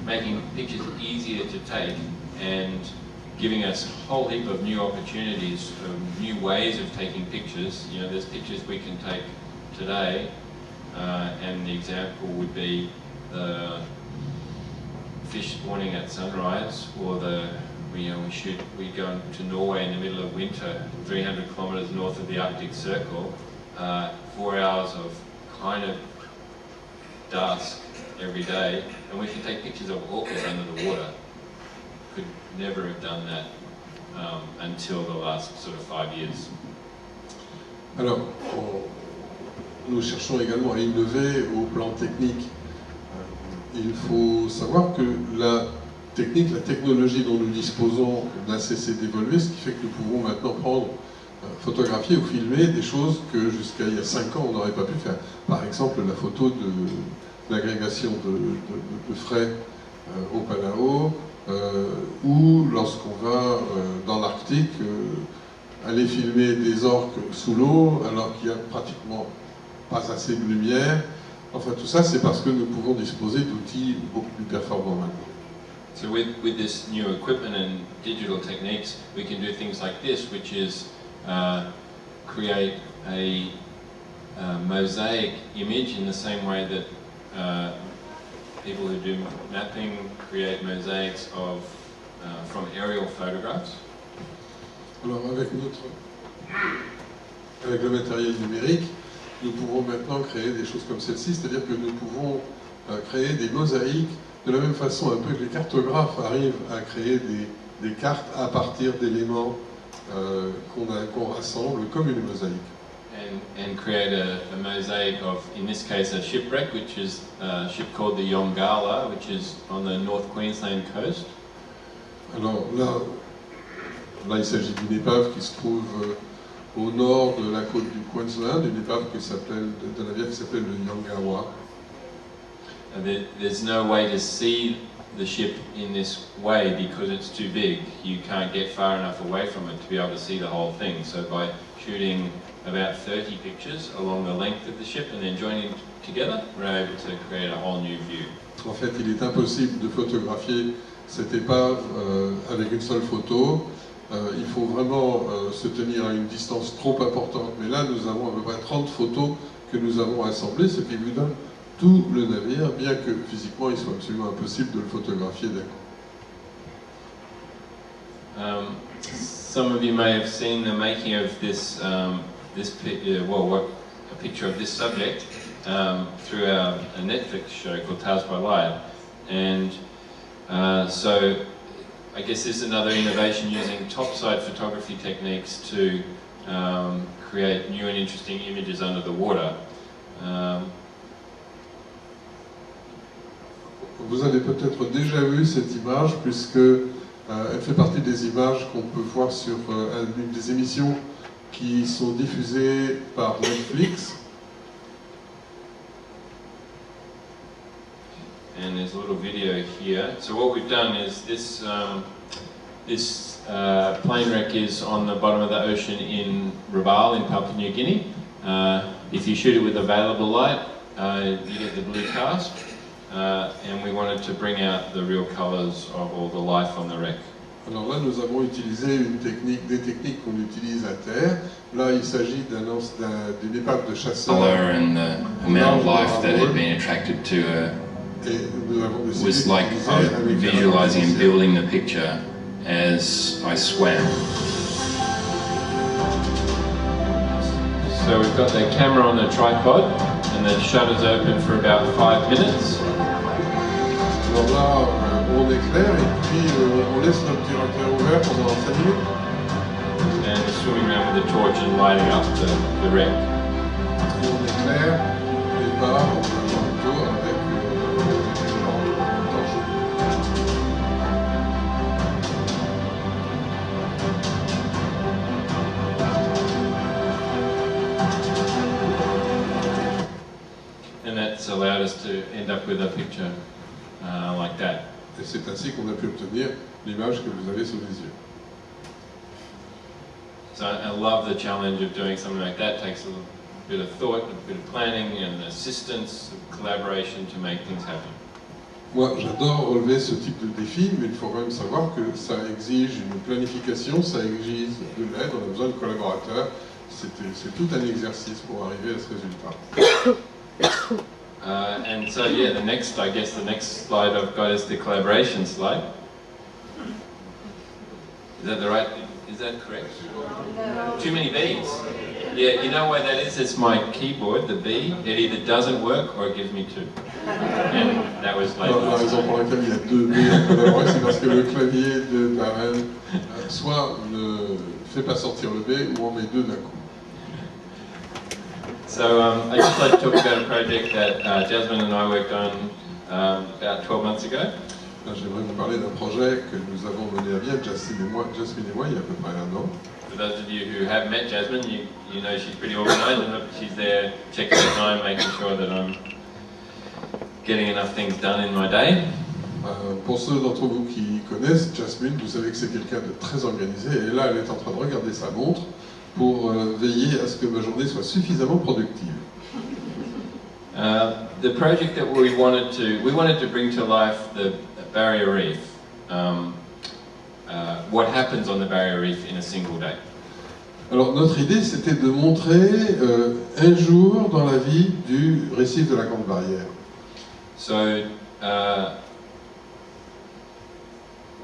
making pictures easier to take and giving us a whole heap of new opportunities, new ways of taking pictures. You know, there's pictures we can take today, and the example would be the fish spawning at sunrise, or we go to Norway in the middle of winter, 300 kilometers north of the Arctic Circle, 4 hours of kind of dusk every day, and we can take pictures of orcas under the water. Could never have done that until the last sort of 5 years. Alors, nous cherchons également à innover au plan technique. Il faut savoir que la technique, la technologie dont nous disposons n'a cessé d'évoluer, ce qui fait que nous pouvons maintenant prendre, photographier ou filmer des choses que jusqu'à il y a 5 ans on n'aurait pas pu faire. Par exemple, la photo de l'agrégation de frais au Palau, ou lorsqu'on va dans l'Arctique, aller filmer des orques sous l'eau alors qu'il n'y a pratiquement pas assez de lumière. Enfin tout ça c'est parce que nous pouvons disposer d'outils beaucoup plus performants maintenant. So with this new equipment and digital techniques, we can do things like this, which is create a mosaic image in the same way that people who do mapping create mosaics from aerial photographs. Alors avec le matériel numérique, nous pouvons maintenant créer des choses comme celle-ci, c'est-à-dire que nous pouvons créer des mosaïques de la même façon un peu que les cartographes arrivent à créer des cartes à partir d'éléments qu'on rassemble comme une mosaïque. And create a mosaic of, in this case, a shipwreck, which is a ship called the Yongala, which is on the North Queensland coast. Alors là il s'agit d'une épave qui se trouve au nord de la côte du Queensland, une épave d'un navire qui s'appelle le Yongawa. There's no way to see the ship in this way because it's too big. You can't get far enough away from it to be able to see the whole thing. So by shooting about 30 pictures along the length of the ship and then joining together, we're able to create a whole new view. En fait, il est impossible de photographier cette épave avec une seule photo. Il faut vraiment se tenir à une distance trop importante. Mais là, nous avons à peu près 30 photos que nous avons assemblées, ce qui nous donne tout le navire, bien que physiquement il soit absolument impossible de le photographier d'un coup. Some of you may have seen the making of this, a picture of this subject through a Netflix show called Tales by Light, and so I guess this is another innovation using topside photography techniques to create new and interesting images under the water. Vous avez peut-être déjà vu cette image puisque elle fait partie des images qu'on peut voir sur une des émissions qui sont diffusées par Netflix. And there's a little video here. So what we've done is this plane wreck is on the bottom of the ocean in Rabaul in Papua New Guinea. If you shoot it with available light, you get the blue cast. And we wanted to bring out the real colours of all the life on the wreck. Alors là, nous avons utilisé des techniques qu'on utilise à terre. Là, il s'agit d'une épave de chasseurs. And the amount of life that had been attracted to her was like I was visualising and building the picture as I swam. So we've got the camera on the tripod and the shutters open for about 5 minutes. Alors là, on éclaire et puis on laisse l'obturateur ouvert pendant 5 minutes. And swimming around with the torch and lighting up the wreck. Et on éclaire les pas en faisant le tour avec les torches. And that's allowed us to end up with a picture like that. Et c'est ainsi qu'on a pu obtenir l'image que vous avez sous les yeux. So I love the challenge of doing something like that. It takes a little bit of thought, a bit of planning and assistance, collaboration to make things happen. Moi, j'adore relever ce type de défi, mais il faut quand même savoir que ça exige une planification, ça exige de l'aide, on a besoin de collaborateurs. C'est tout un exercice pour arriver à ce résultat. And so yeah, the next slide I've got is the collaboration slide. Is that the right? Is that correct? No. Too many B's. Yeah, you know why that is? It's my keyboard, the B. It either doesn't work or it gives me 2. And that was like. La raison pour laquelle il y a 2 B en collaboration, c'est parce que le clavier de Darren soit ne fait pas sortir le B ou on met 2 d'un coup. So I'd just like to talk about a project that Jasmine and I worked on about 12 months ago. J'aimerais vous parler d'un projet que nous avons mené à bien, Jasmine et moi, il y a à peu près 1 an. For those of you who have met Jasmine, you know she's pretty organised and she's there checking the time, making sure that I'm getting enough things done in my day. Pour ceux d'entre vous qui connaissent Jasmine, vous savez que c'est quelqu'un de très organisé et là elle est en train de regarder sa montre pour veiller à ce que ma journée soit suffisamment productive. The project that we wanted to bring to life the barrier reef. What happens on the barrier reef in a single day? Alors notre idée c'était de montrer un jour dans la vie du récif de la Grande Barrière. So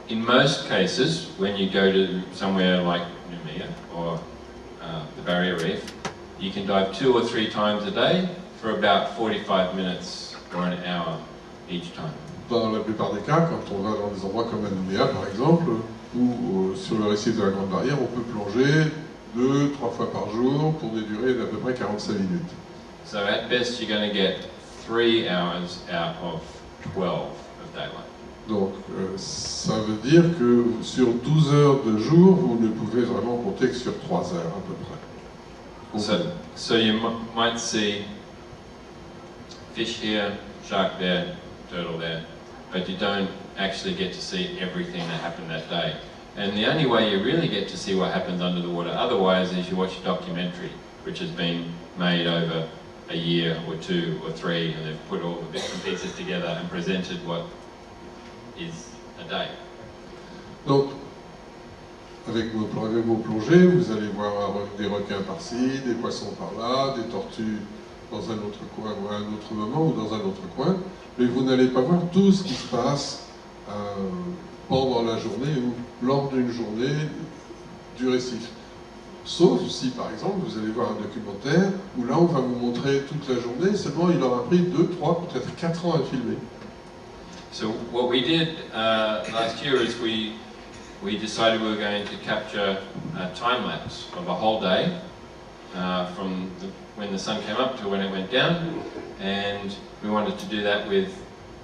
in most cases, when you go to somewhere like Nouméa or the barrier reef, you can dive 2 or 3 times a day for about 45 minutes or an hour each time. Dans la plupart des cas, quand on va dans des endroits comme à Nouméa par exemple, ou sur le récif de la Grande Barrière, on peut plonger 2-3 fois par jour pour des durées d'à peu près 45 minutes. So at best you're going to get 3 hours out of 12 of daylight. Donc ça veut dire que sur 12 heures de jour, vous ne pouvez vraiment compter que sur 3 heures à peu près. So you might see fish here, shark there, turtle there, but you don't actually get to see everything that happened that day. And the only way you really get to see what happens under the water otherwise is you watch a documentary which has been made over a year or 2 or 3 and they've put all the bits and pieces together and presented what is a day. Donc, avec vos plongées, vous allez voir des requins par-ci, des poissons par-là, des tortues dans un autre coin ou à un autre moment ou dans un autre coin, mais vous n'allez pas voir tout ce qui se passe pendant la journée ou lors d'une journée du récif. Sauf si, par exemple, vous allez voir un documentaire où là, on va vous montrer toute la journée, seulement il aura pris 2, 3, peut-être 4 ans à filmer. So what we did last year is we decided we were going to capture a time lapse of a whole day from when the sun came up to when it went down, and we wanted to do that with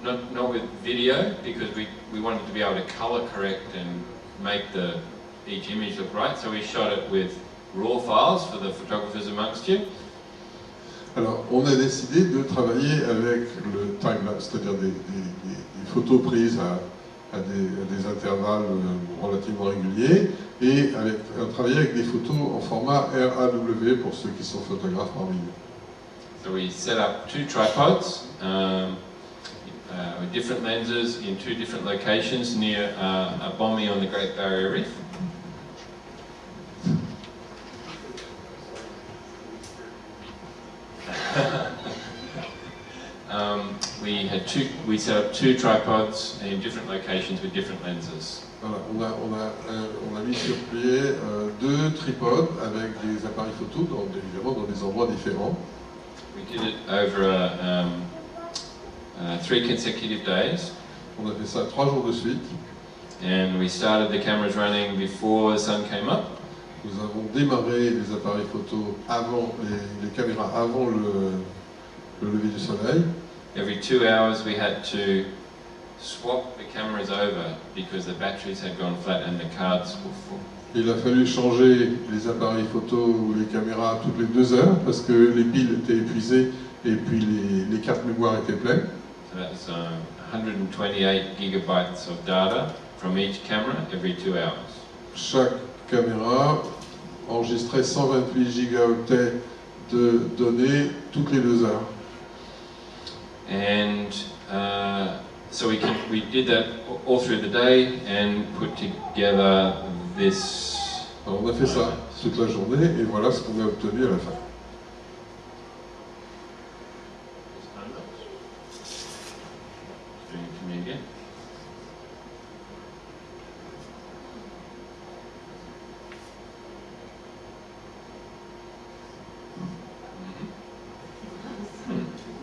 not with video because we wanted to be able to color correct and make each image look right. So we shot it with raw files for the photographers amongst you. Alors, on a décidé de travailler avec le time-lapse, c'est-à-dire des photos prises à des intervalles relativement réguliers, et travailler avec des photos en format RAW pour ceux qui sont photographes parmi nous. So we set up 2 tripods with different lenses in 2 different locations near a bombie on the Great Barrier Reef. We set up 2 tripods in different locations with different lenses. Voilà, on a mis sur pied 2 tripodes avec des appareils photo, évidemment dans des endroits différents. We did it over 3 consecutive days. On a fait ça 3 jours de suite. And we started the cameras running before the sun came up. Nous avons démarré les appareils photo avant, les caméras avant le lever du soleil. Every 2 hours we had to swap the cameras over because the batteries had gone flat and the cards were full. Il a fallu changer les appareils photo ou les caméras toutes les 2 heures parce que les piles étaient épuisées et puis les cartes mémoire étaient pleines. So that's 128 gigabytes of data from each camera every 2 hours. Chaque caméra enregistrait 128 gigaoctets de données toutes les 2 heures. And so we did that all through the day and put together this. Alors on a fait ça toute la journée et voilà ce qu'on a obtenu à la fin.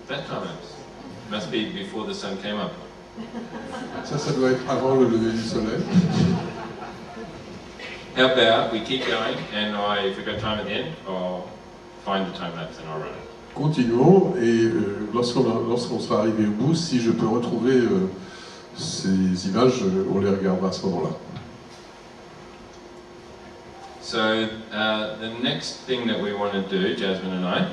That time must be before the sun came up. Ça doit être avant le lever du soleil. How about we keep going, and if we've got time at the end, I'll find the time lapse and I'll run it. Continuons et lorsqu'on sera arrivé au bout, si je peux retrouver ces images, on les regardera à ce moment-là. So the next thing that we want to do, Jasmine and I,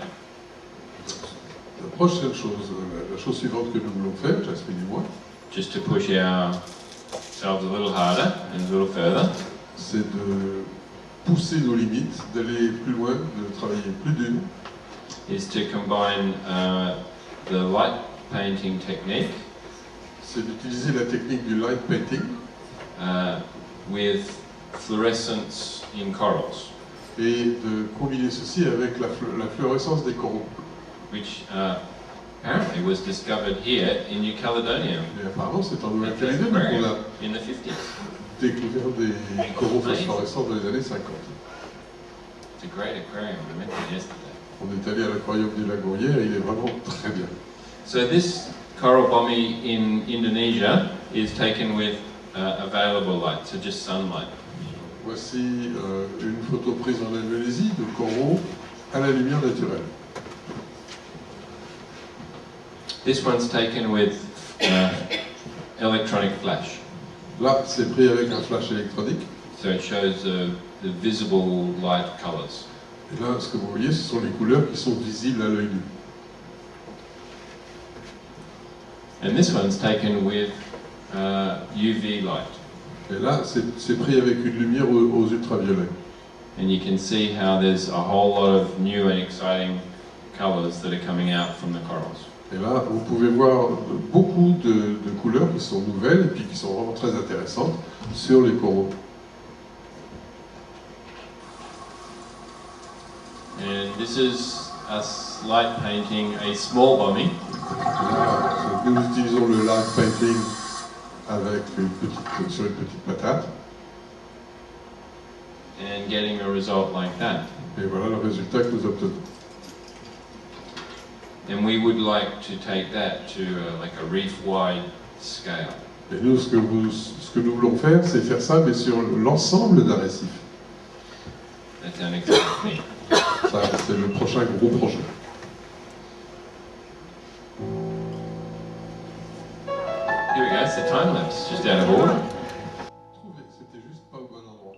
la prochaine chose, la chose suivante que nous voulons faire, Jasmine et moi, just to push ourselves a little harder and a little further, c'est de pousser nos limites, d'aller plus loin, de travailler plus dur, is to combine the light painting technique c'est d'utiliser la technique du light painting with fluorescence in corals, et de combiner ceci avec la fluorescence des coraux. Which apparently was discovered here in New Caledonia. Et apparemment, c'est en Nouvelle Calédonie qu'on a in the 50s. découvert des coraux phosphorescents dans les années 50. It's a great aquarium. We went there yesterday. On est allé à l'aquarium du lagon hier et il est vraiment très bien. So this coral bommy in Indonesia is taken with available light, so just sunlight. Voici une photo prise en Indonésie de coraux à la lumière naturelle. This one's taken with electronic flash. Là, c'est pris avec un flash électronique. So it shows the visible light colors. Et là, ce que vous voyez, ce sont les couleurs qui sont visibles à l'œil nu. And this one's taken with UV light. Et là, c'est pris avec une lumière aux ultraviolets. And you can see how there's a whole lot of new and exciting colors that are coming out from the corals. Et là, vous pouvez voir beaucoup de couleurs qui sont nouvelles et puis qui sont vraiment très intéressantes sur les coraux. And this is us light painting a small bommy. Là, nous utilisons le light painting avec sur une petite patate. And getting a result like that. Et voilà le résultat que nous obtenons. And we would like to take that to like a reef-wide scale. Et nous, ce que nous voulons faire, c'est faire ça, mais sur l'ensemble d'un récif. That's our next thing. Ça, c'est le prochain gros projet. Here we go, it's the time lapse, just out of order. C'était juste pas au bon endroit.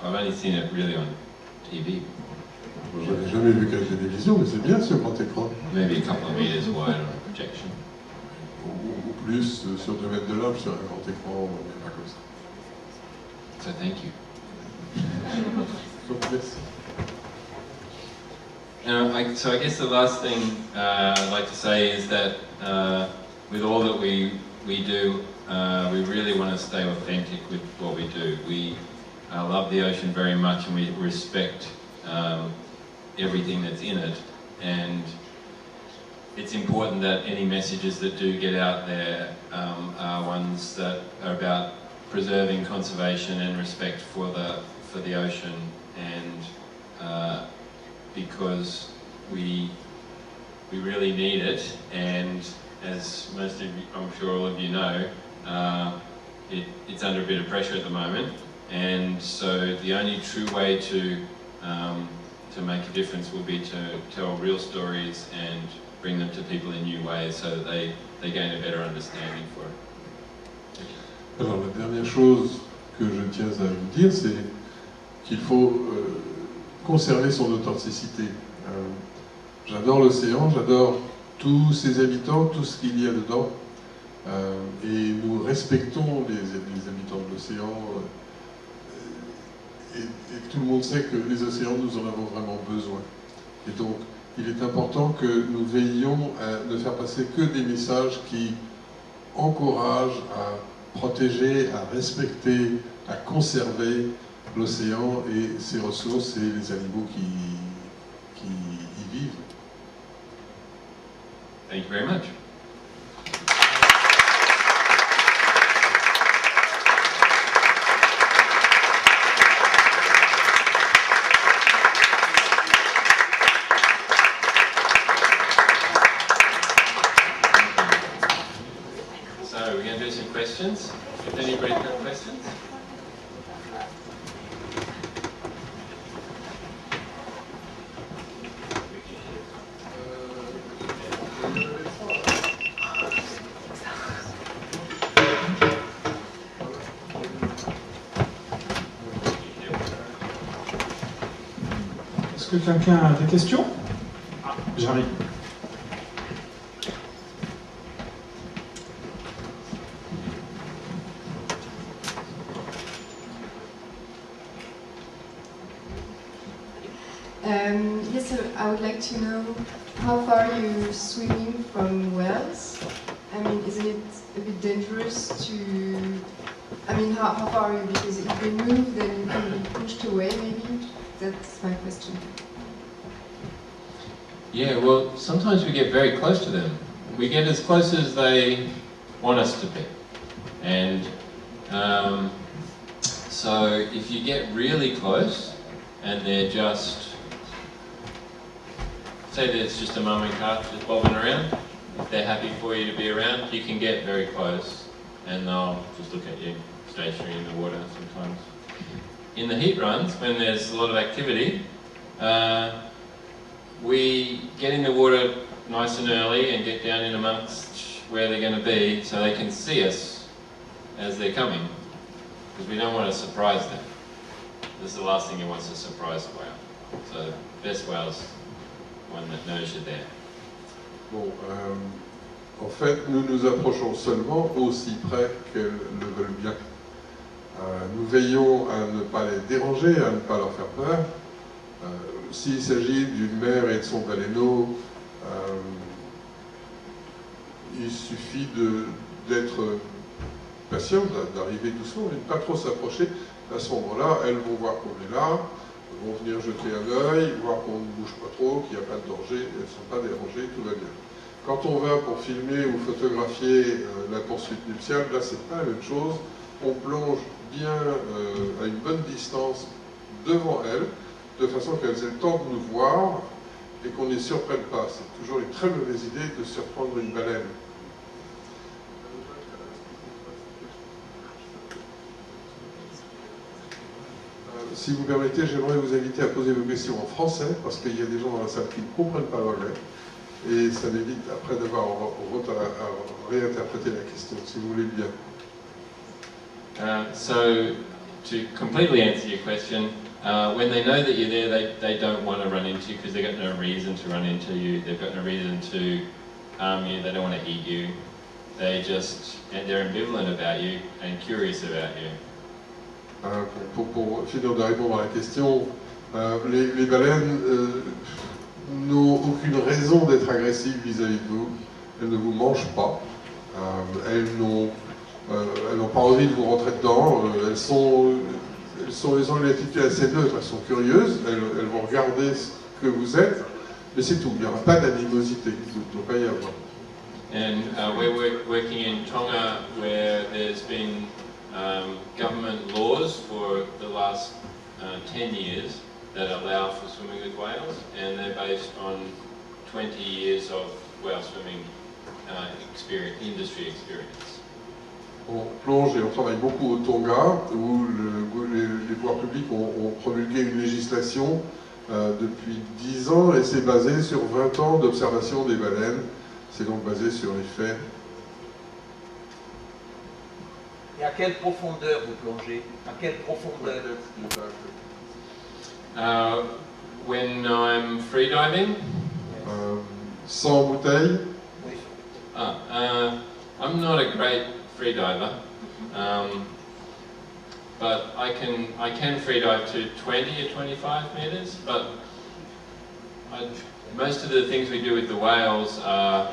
I've only seen it really on TV. Je l'ai jamais vu qu'à la télévision, mais c'est bien ce grand écran. Maybe a couple of meters wide on a projection. Ou plus, sur 2 mètres de large, sur un grand écran, mais pas comme ça. So thank you. Donc, merci. So I guess the last thing I'd like to say is that with all that we do, we really want to stay authentic with what we do. We love the ocean very much, and we respect everything that's in it. And it's important that any messages that do get out there are ones that are about preserving conservation and respect for the ocean, and because we really need it, and as most of you, I'm sure all of you know, it's under a bit of pressure at the moment, and so the only true way to make a difference will be to tell real stories and bring them to people in new ways so that they gain a better understanding for it. Alors la dernière chose que je tiens à vous dire, c'est qu'il faut conserver son authenticité. J'adore l'océan, j'adore tous ses habitants, tout ce qu'il y a dedans, et nous respectons les habitants de l'océan, et tout le monde sait que les océans, nous en avons vraiment besoin. Et donc, il est important que nous veillions à ne faire passer que des messages qui encouragent à protéger, à respecter, à conserver l'océan et ses ressources et les animaux qui y vivent. Thank you very much. So we're going to do some questions. If anybody has questions? Est-ce que quelqu'un a des questions? J'arrive. Yes, so I would like to know how far you're swimming from Wales. I mean, isn't it a bit dangerous to... I mean, how far are you? Because if they move, then you can be pushed away, maybe? That's my question. Yeah, well, sometimes we get very close to them. We get as close as they want us to be. And so if you get really close and they're just, say there's just a mum and calf just bobbing around, if they're happy for you to be around, you can get very close and they'll just look at you stationary in the water sometimes. In the heat runs, when there's a lot of activity, we get in the water nice and early and get down in amongst where they're going to be so they can see us as they're coming, because we don't want to surprise them. This is the last thing you want, is a surprise whale. So best whale's one that knows you're there. Bon, en fait, nous nous approchons seulement aussi près qu'elles le veulent bien. Nous veillons à ne pas les déranger, à ne pas leur faire peur. S'il s'agit d'une mère et de son baleineau, il suffit d'être patient, d'arriver doucement et de ne pas trop s'approcher. À ce moment-là, elles vont voir qu'on est là, elles vont venir jeter un œil, voir qu'on ne bouge pas trop, qu'il n'y a pas de danger, elles ne sont pas dérangées, tout va bien. Quand on va pour filmer ou photographier la poursuite nuptiale, là c'est pas la même chose. On plonge bien à une bonne distance devant elles, de façon qu'elles aient le temps de nous voir et qu'on ne les surprenne pas. C'est toujours une très mauvaise idée de surprendre une baleine. Si vous permettez, j'aimerais vous inviter à poser vos questions en français, parce qu'il y a des gens dans la salle qui ne comprennent pas l'anglais, et ça m'évite après d'avoir à réinterpréter la question, si vous voulez bien. So to completely answer your question, when they know that you're there, they don't want to run into you because they've got no reason to run into you. They've got no reason to harm you. They don't want to eat you. They're ambivalent about you and curious about you. Pour finir de répondre à la question, les baleines n'ont aucune raison d'être agressives vis-à-vis de vous. Elles ne vous mangent pas. Elles n'ont pas envie de vous rentrer dedans. Elles ont une attitude assez neutre. Elles sont curieuses. Elles vont regarder ce que vous êtes. Mais c'est tout. Il n'y aura pas d'animosité. Il ne doit pas y avoir. And we're working in Tonga where there's been government laws for the last 10 years that allow for swimming with whales, and they're based on 20 years of whale swimming industry experience. On plonge et on travaille beaucoup au Tonga, où les pouvoirs publics ont promulgué une législation depuis 10 ans, et c'est basé sur 20 ans d'observation des baleines. C'est donc basé sur les faits. Et à quelle profondeur vous plongez? À quelle profondeur? When I'm freediving? Sans bouteille? Oui. I'm not a great freediver, but I can freedive to 20 or 25 meters, but most of the things we do with the whales are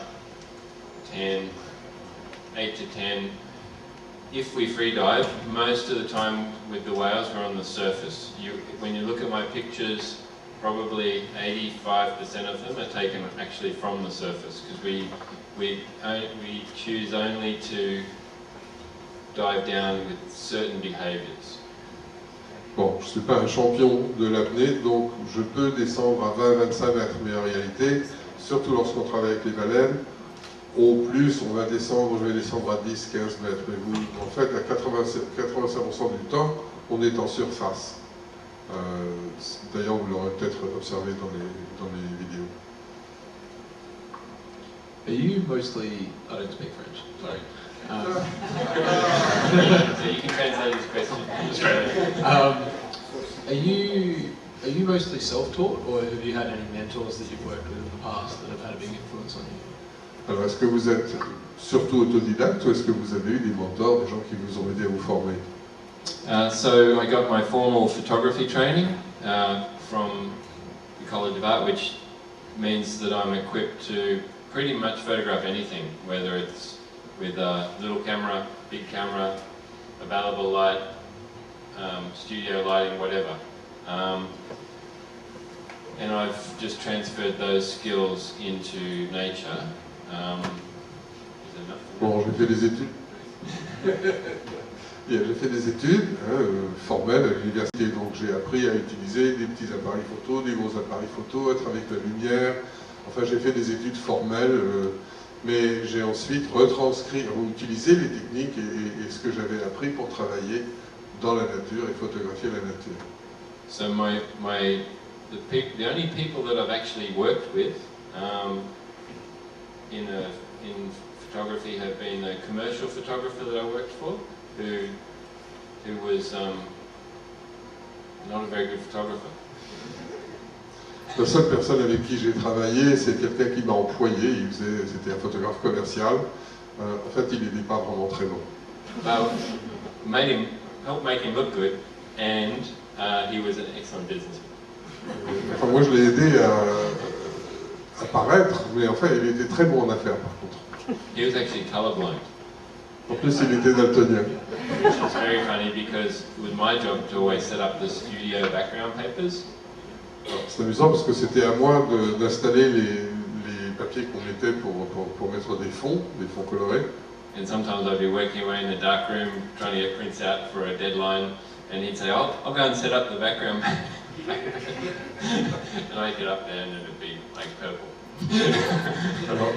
8 to 10. If we freedive, most of the time with the whales we're on the surface. When you look at my pictures, probably 85% of them are taken actually from the surface, because we choose only to dive down with certain behaviors. Bon, je ne suis pas un champion de l'apnée, donc je peux descendre à 20-25 mètres, mais en réalité, surtout lorsqu'on travaille avec les baleines, au plus on va descendre, je vais descendre à 10-15 mètres. Mais vous, en fait, à 85% du temps, on est en surface. D'ailleurs, vous l'aurez peut-être observé dans les vidéos. Are you mostly, I don't speak French, sorry. So you can translate his question. Are you mostly self-taught, or have you had any mentors that you've worked with in the past that have had a big influence on you? Alors, est-ce que vous êtes surtout autodidacte ou est-ce que vous avez eu des mentors, des gens qui vous ont aidé à vous former? So I got my formal photography training from the College of Art, which means that I'm equipped to pretty much photograph anything, whether it's with a little camera, big camera, available light, studio lighting, whatever. And I've just transferred those skills into nature. Bon, j'ai fait des études. J'ai fait des études formelles à l'université, donc j'ai appris à utiliser des petits appareils photo, des gros appareils photo, être avec la lumière. Enfin, j'ai fait des études formelles, mais j'ai ensuite retranscrit, utilisé les techniques et ce que j'avais appris pour travailler dans la nature et photographier la nature. So the only people that I've actually worked with in photography have been a commercial photographer that I worked for, who was not a very good photographer. La seule personne avec qui j'ai travaillé, c'est quelqu'un qui m'a employé. C'était un photographe commercial. En fait, il n'était pas vraiment très bon. Helped make him look good, and he was an excellent businessman. Enfin, moi, je l'ai aidé à paraître, mais enfin, il était très bon en affaires, par contre. He was actually colorblind. En plus, il était daltonien. Which is very funny because it was my job to always set up the studio background papers. C'est amusant parce que c'était à moi d'installer les papiers qu'on mettait pour mettre des fonds colorés. And sometimes I'd be working away in the dark room trying to get prints out for a deadline, and he'd say, I'll go and set up the background. And I'd get up there and it'd be like purple. Alors,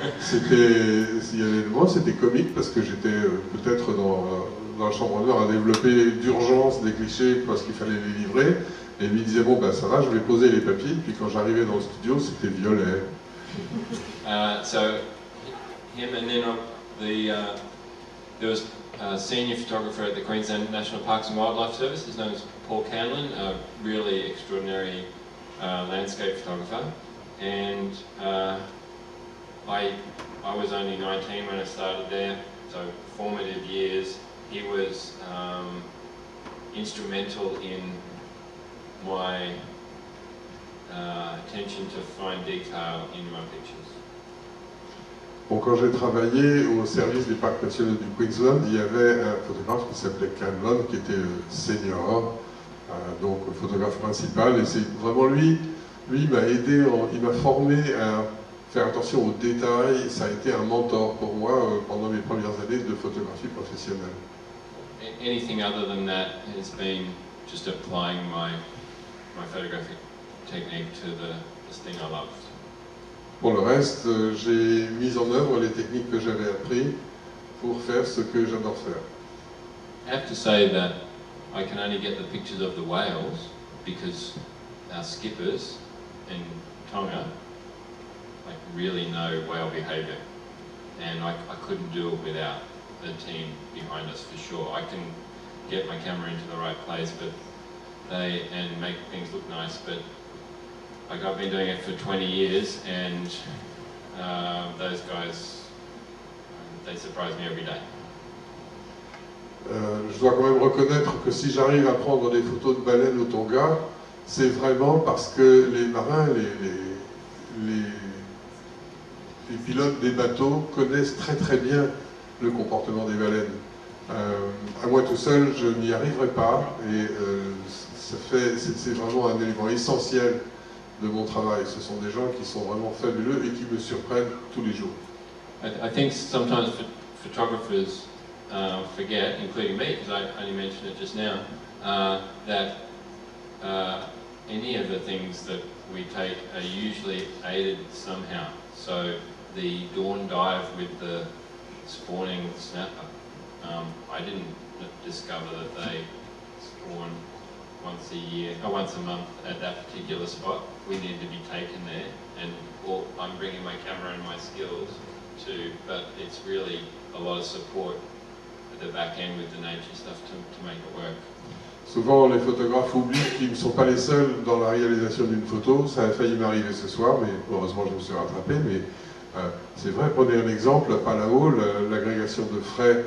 c'était comique parce que j'étais peut-être dans la chambre noire à développer d'urgence des clichés parce qu'il fallait les livrer. Et lui disait, bon ben ça va, je vais poser les papiers. Puis quand j'arrivais dans le studio, c'était violet. So him and then there was senior photographer at the Queensland National Parks and Wildlife Service. His name is Paul Canlin, a really extraordinary landscape photographer. And I was only 19 when I started there, so formative years. He was instrumental in my attention to fine detail in my pictures. Bon, quand j'ai travaillé au service des parcs nationaux du Queensland, il y avait un photographe qui s'appelait Canlon, qui était senior, donc photographe principal, et c'est vraiment lui m'a aidé, il m'a formé à faire attention aux détails. Ça a été un mentor pour moi pendant mes premières années de photographie professionnelle. Anything other than that has been just applying my photographic technique to this thing I loved. Pour le reste, j'ai mis en œuvre les techniques que j'avais apprises pour faire ce que j'adore faire. I have to say that I can only get the pictures of the whales because our skippers in Tonga really know whale behaviour, and I couldn't do it without the team behind us for sure. I can get my camera into the right place, and make things look nice, but I've been doing it for 20 years, and those guys, they surprise me every day. Je dois quand même reconnaître que si j'arrive à prendre des photos de baleines au Tonga, c'est vraiment parce que les marins, les pilotes des bateaux connaissent très très bien le comportement des baleines. À moi tout seul, je n'y arriverai pas, et c'est vraiment un élément essentiel de mon travail. Ce sont des gens qui sont vraiment fabuleux et qui me surprennent tous les jours. I think sometimes photographers forget, including me, because I only mentioned it just now, that any of the things that we take are usually aided somehow. So the dawn dive with the spawning snapper, I didn't discover that they spawn once a month at that particular spot. We need to be taken there, and I'm bringing my camera and my skills too, but it's really a lot of support at the back end with the nature stuff to make it work. Souvent, les photographes oublient qu'ils ne sont pas les seuls dans la réalisation d'une photo. Ça a failli m'arriver ce soir, mais heureusement je me suis rattrapé. Mais c'est vrai, prenez un exemple, à Palau, l'agrégation de frais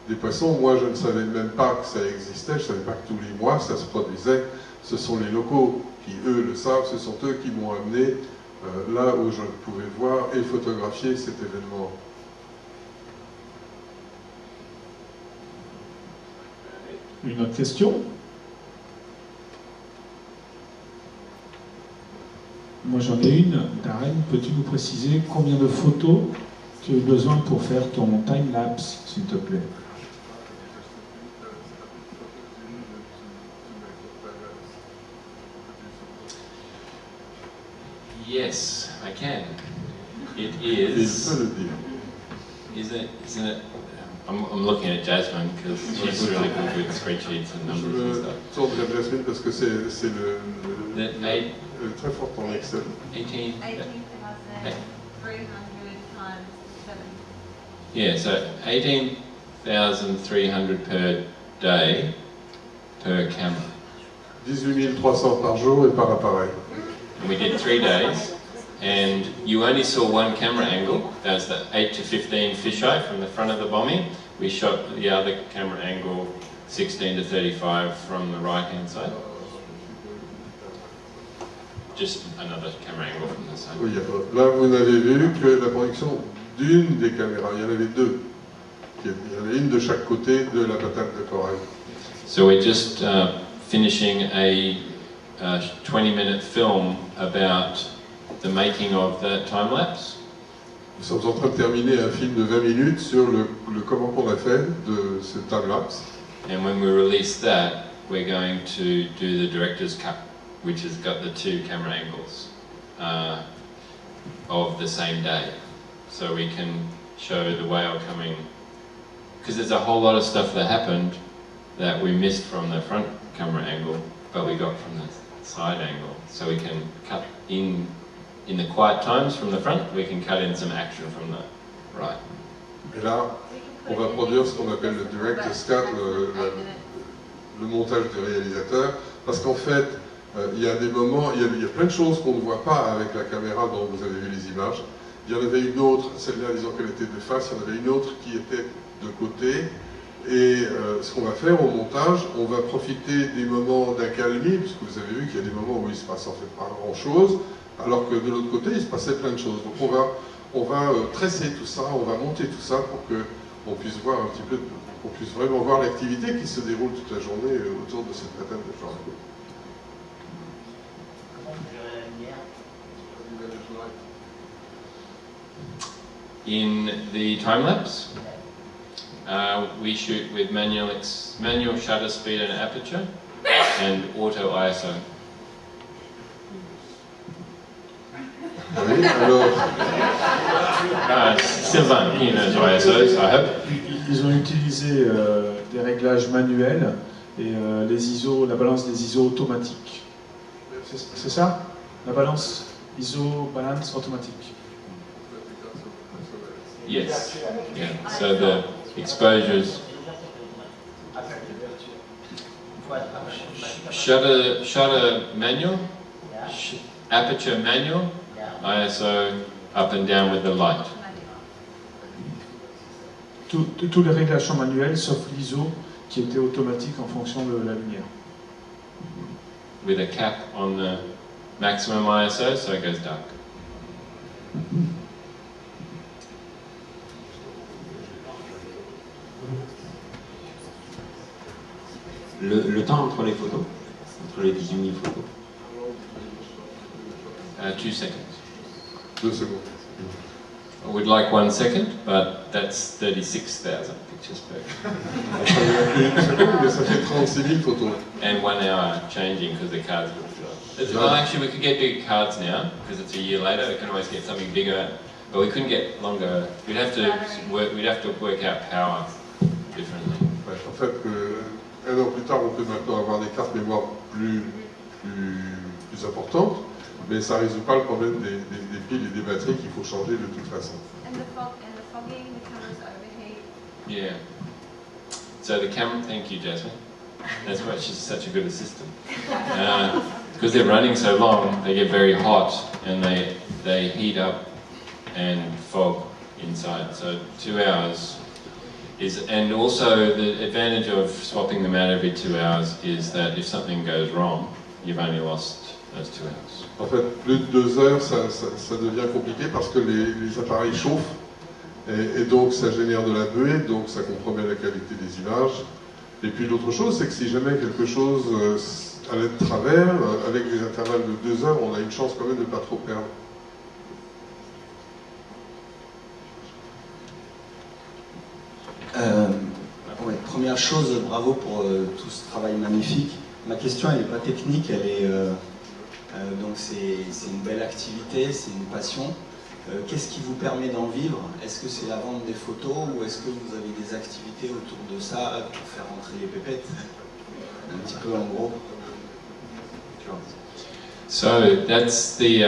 des poissons. Moi, je ne savais même pas que ça existait. Je ne savais pas que tous les mois ça se produisait. Ce sont les locaux qui, eux, le savent. Ce sont eux qui m'ont amené là où je pouvais voir et photographier cet événement. Une autre question? Moi j'en ai une. Darren, peux-tu nous préciser combien de photos tu as besoin pour faire ton time-lapse, s'il te plaît? Yes, I can. It is. Isn't it? I'm looking at Jasmine because she's really good with spreadsheets and numbers and stuff. Je tourne vers Jasmine parce que c'est très fort en Excel. 18,300 times 7. Yeah, so 18,300 per day per camera. 18,300 par jour et par appareil. And we did 3 days, and you only saw one camera angle. That was the 8 to 15 fisheye from the front of the bombing. We shot the other camera angle 16 to 35 from the right hand side. Just another camera angle from the side. Oui, là vous n'avez vu que la production d'une des caméras. Il y en avait deux. Il y en avait une de chaque côté de la patate de corail. So we're just finishing a 20-minute film about the making of the time lapse. Nous sommes en train de terminer un film de 20 minutes sur le comment qu'on a fait de ce time-lapse. And when we release that, we're going to do the director's cut, which has got the 2 camera angles of the same day. So we can show the whale coming, because there's a whole lot of stuff that happened that we missed from the front camera angle, but we got from the side angle. So we can cut in the quiet times from the front, we can cut in some action from the right. Et là, on va produire ce qu'on appelle le director's cut, le montage du réalisateur, parce qu'en fait, il y a des moments, il y a plein de choses qu'on ne voit pas avec la caméra dont vous avez vu les images. Il y en avait une autre, celle-là, disons qu'elle était de face, il y en avait une autre qui était de côté. Et ce qu'on va faire au montage, on va profiter des moments d'accalmie, puisque vous avez vu qu'il y a des moments où il ne se passe en fait pas grand-chose, alors que de l'autre côté, il se passait plein de choses. Donc on va tresser tout ça, on va monter tout ça pour qu'on puisse voir un petit peu, qu'on puisse vraiment voir l'activité qui se déroule toute la journée autour de cette bataille de forme. In the time-lapse, we shoot with manual shutter speed and aperture and auto ISO. Oui, alors... Sylvain, he knows ISOs, I hope. Ils ont utilisé des réglages manuels et les ISO, la balance des ISO automatiques. C'est ça? La balance ISO balance automatique. Yes. Yeah. So the exposures. Shutter manual, aperture manual, ISO up and down with the light. Tous les réglages sont manuels sauf l'ISO qui était automatique en fonction de la lumière. With a cap on the maximum ISO, so it goes dark. Le temps entre les photos, entre les 18 000 photos. 2 seconds. 2 secondes. I would like 1 second, but that's 36,000 pictures per. Mais ça fait 36 000 photos. And 1 hour changing because the cards were full. Well, actually, we could get big cards now because it's a year later. We can always get something bigger, but we couldn't get longer. We'd have to work out power differently. Ouais, en fait, un an plus tard, on peut maintenant avoir des cartes mémoire plus importantes, mais ça ne résout pas le problème des piles et des batteries qu'il faut changer de toute façon. And the fogging, the cameras overheat. Yeah. So the camera, thank you, Jasmine. That's why she's such a good assistant. Because they're running so long, they get very hot and they heat up and fog inside. So 2 hours is, and also the advantage of swapping them out every 2 hours is that if something goes wrong, you've only lost those 2 hours. En fait, plus de 2 heures, ça devient compliqué parce que les appareils chauffent et donc ça génère de la buée, donc ça compromet la qualité des images. Et puis l'autre chose, c'est que si jamais quelque chose allait de travers, avec des intervalles de 2 heures, on a une chance quand même de ne pas trop perdre. Ouais, première chose, bravo pour tout ce travail magnifique. Ma question, elle n'est pas technique, elle est donc c'est une belle activité, c'est une passion. Qu'est-ce qui vous permet d'en vivre? Est-ce que c'est la vente des photos ou est-ce que vous avez des activités autour de ça pour faire rentrer les pépettes? Un petit peu en gros. So that's the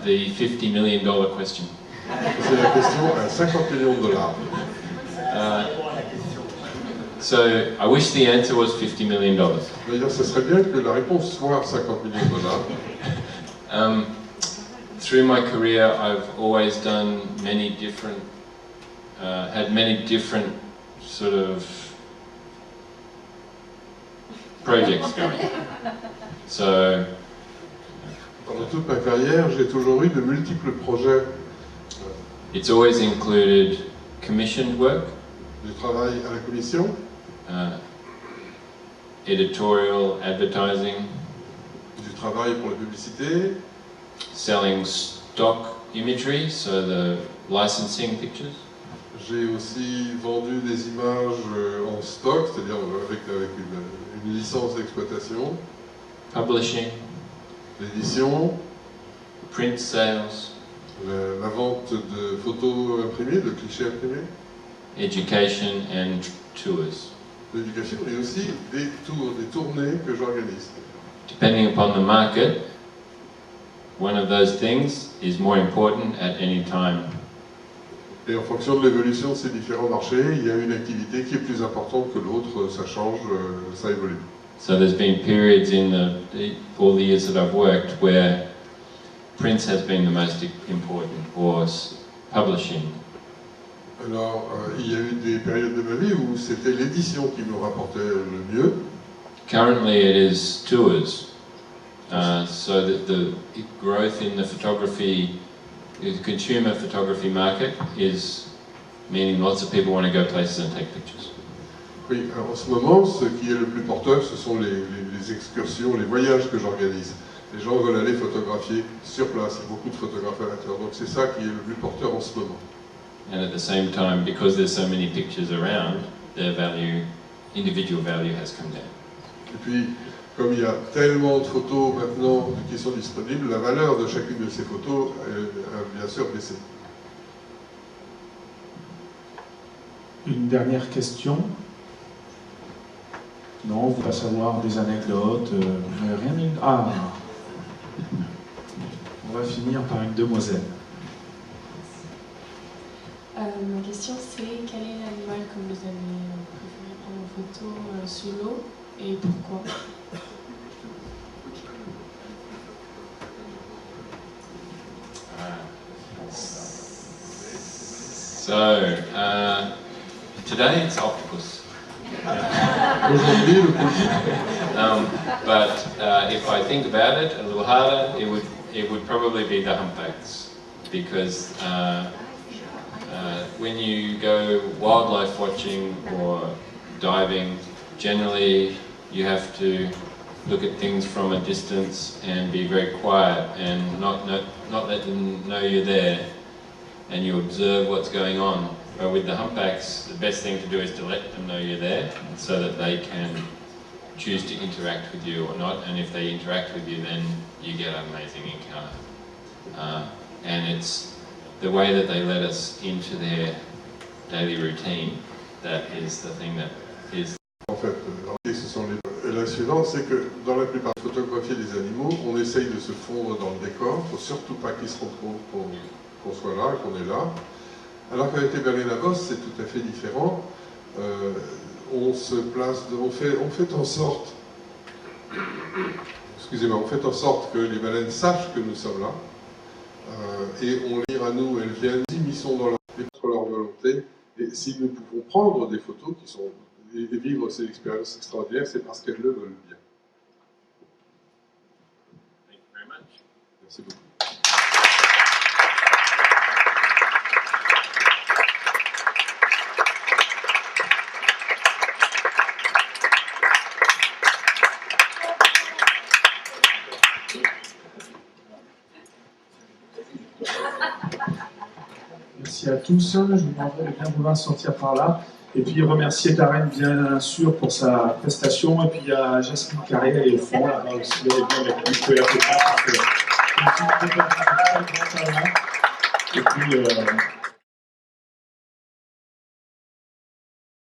$50 million question. C'est la question à 50 millions de dollars. So I wish the answer was $50 million. D'ailleurs, ce serait bien que la réponse soit 50 millions de dollars. Through my career, I've always done many different, had many different sort of projects going. So, pendant toute ma carrière, j'ai toujours eu de multiples projets. It's always included commissioned work, du travail à la commission, editorial, advertising, du travail pour la publicité, selling stock imagery, so the licensing pictures. J'ai aussi vendu des images en stock, c'est-à-dire avec une licence d'exploitation. Publishing. L'édition. Print sales. La vente de photos imprimées, de clichés imprimés. Education and tours. L'éducation et aussi des tours, des tournées que j'organise. Depending upon the market, one of those things is more important at any time Et en fonction de l'évolution de ces différents marchés, il y a une activité qui est plus importante que l'autre, ça change, ça évolue. So there's been periods in all the years that I've worked where print has been the most important, or publishing. Alors, il y a eu des périodes de ma vie où c'était l'édition qui me rapportait le mieux. Currently it is tours. So that the growth in the photography, the consumer photography market is meaning lots of people want to go places and take pictures. Oui, alors en ce moment, ce qui est le plus porteur, ce sont les excursions, les voyages que j'organise. Les gens veulent aller photographier sur place, il y a beaucoup de photographes amateurs, donc c'est ça qui est le plus porteur en ce moment. And at the same time, because there's so many pictures around, their value, individual value has come down. Et puis, comme il y a tellement de photos maintenant qui sont disponibles, la valeur de chacune de ces photos a bien sûr baissé. Une dernière question. Non, vous voulez savoir des anecdotes, rien de... Ah, on va finir par une demoiselle. Ma question c'est quel est l'animal que vous avez préféré prendre en photo sous l'eau et pourquoi? So, today it's octopus. But if I think about it a little harder, it would probably be the humpbacks, because when you go wildlife watching or diving, generally you have to look at things from a distance and be very quiet and not let them know you're there, and you observe what's going on. But with the humpbacks, the best thing to do is to let them know you're there, so that they can choose to interact with you or not, and if they interact with you, then you get an amazing encounter. And it's the way that they let us into their daily routine that is the thing that is... En fait, la suivante, c'est que dans la plupart des photographies des animaux, on essaye de se fondre dans le décor, il ne faut surtout pas qu'ils se rendent compte qu'on soit là, qu'on est là. Alors qu'avec les baleines à bosse, c'est tout à fait différent. On se place, on fait en sorte, excusez-moi, on fait en sorte que les baleines sachent que nous sommes là, et on les à nous, elles viennent, ils sont dans leur volonté, et si nous pouvons prendre des photos qui sont et vivre ces expériences extraordinaires, c'est parce qu'elles le veulent bien. Merci beaucoup. Merci à tous. Je vous demanderai de bien vouloir sortir par là. Et puis remercier Darren bien sûr pour sa prestation. Et puis il y a Jasmine Carré, elle est au fond là-bas aussi. Elle est bien avec lui, je peux l'appeler parce que c'est une très grande talent. Et puis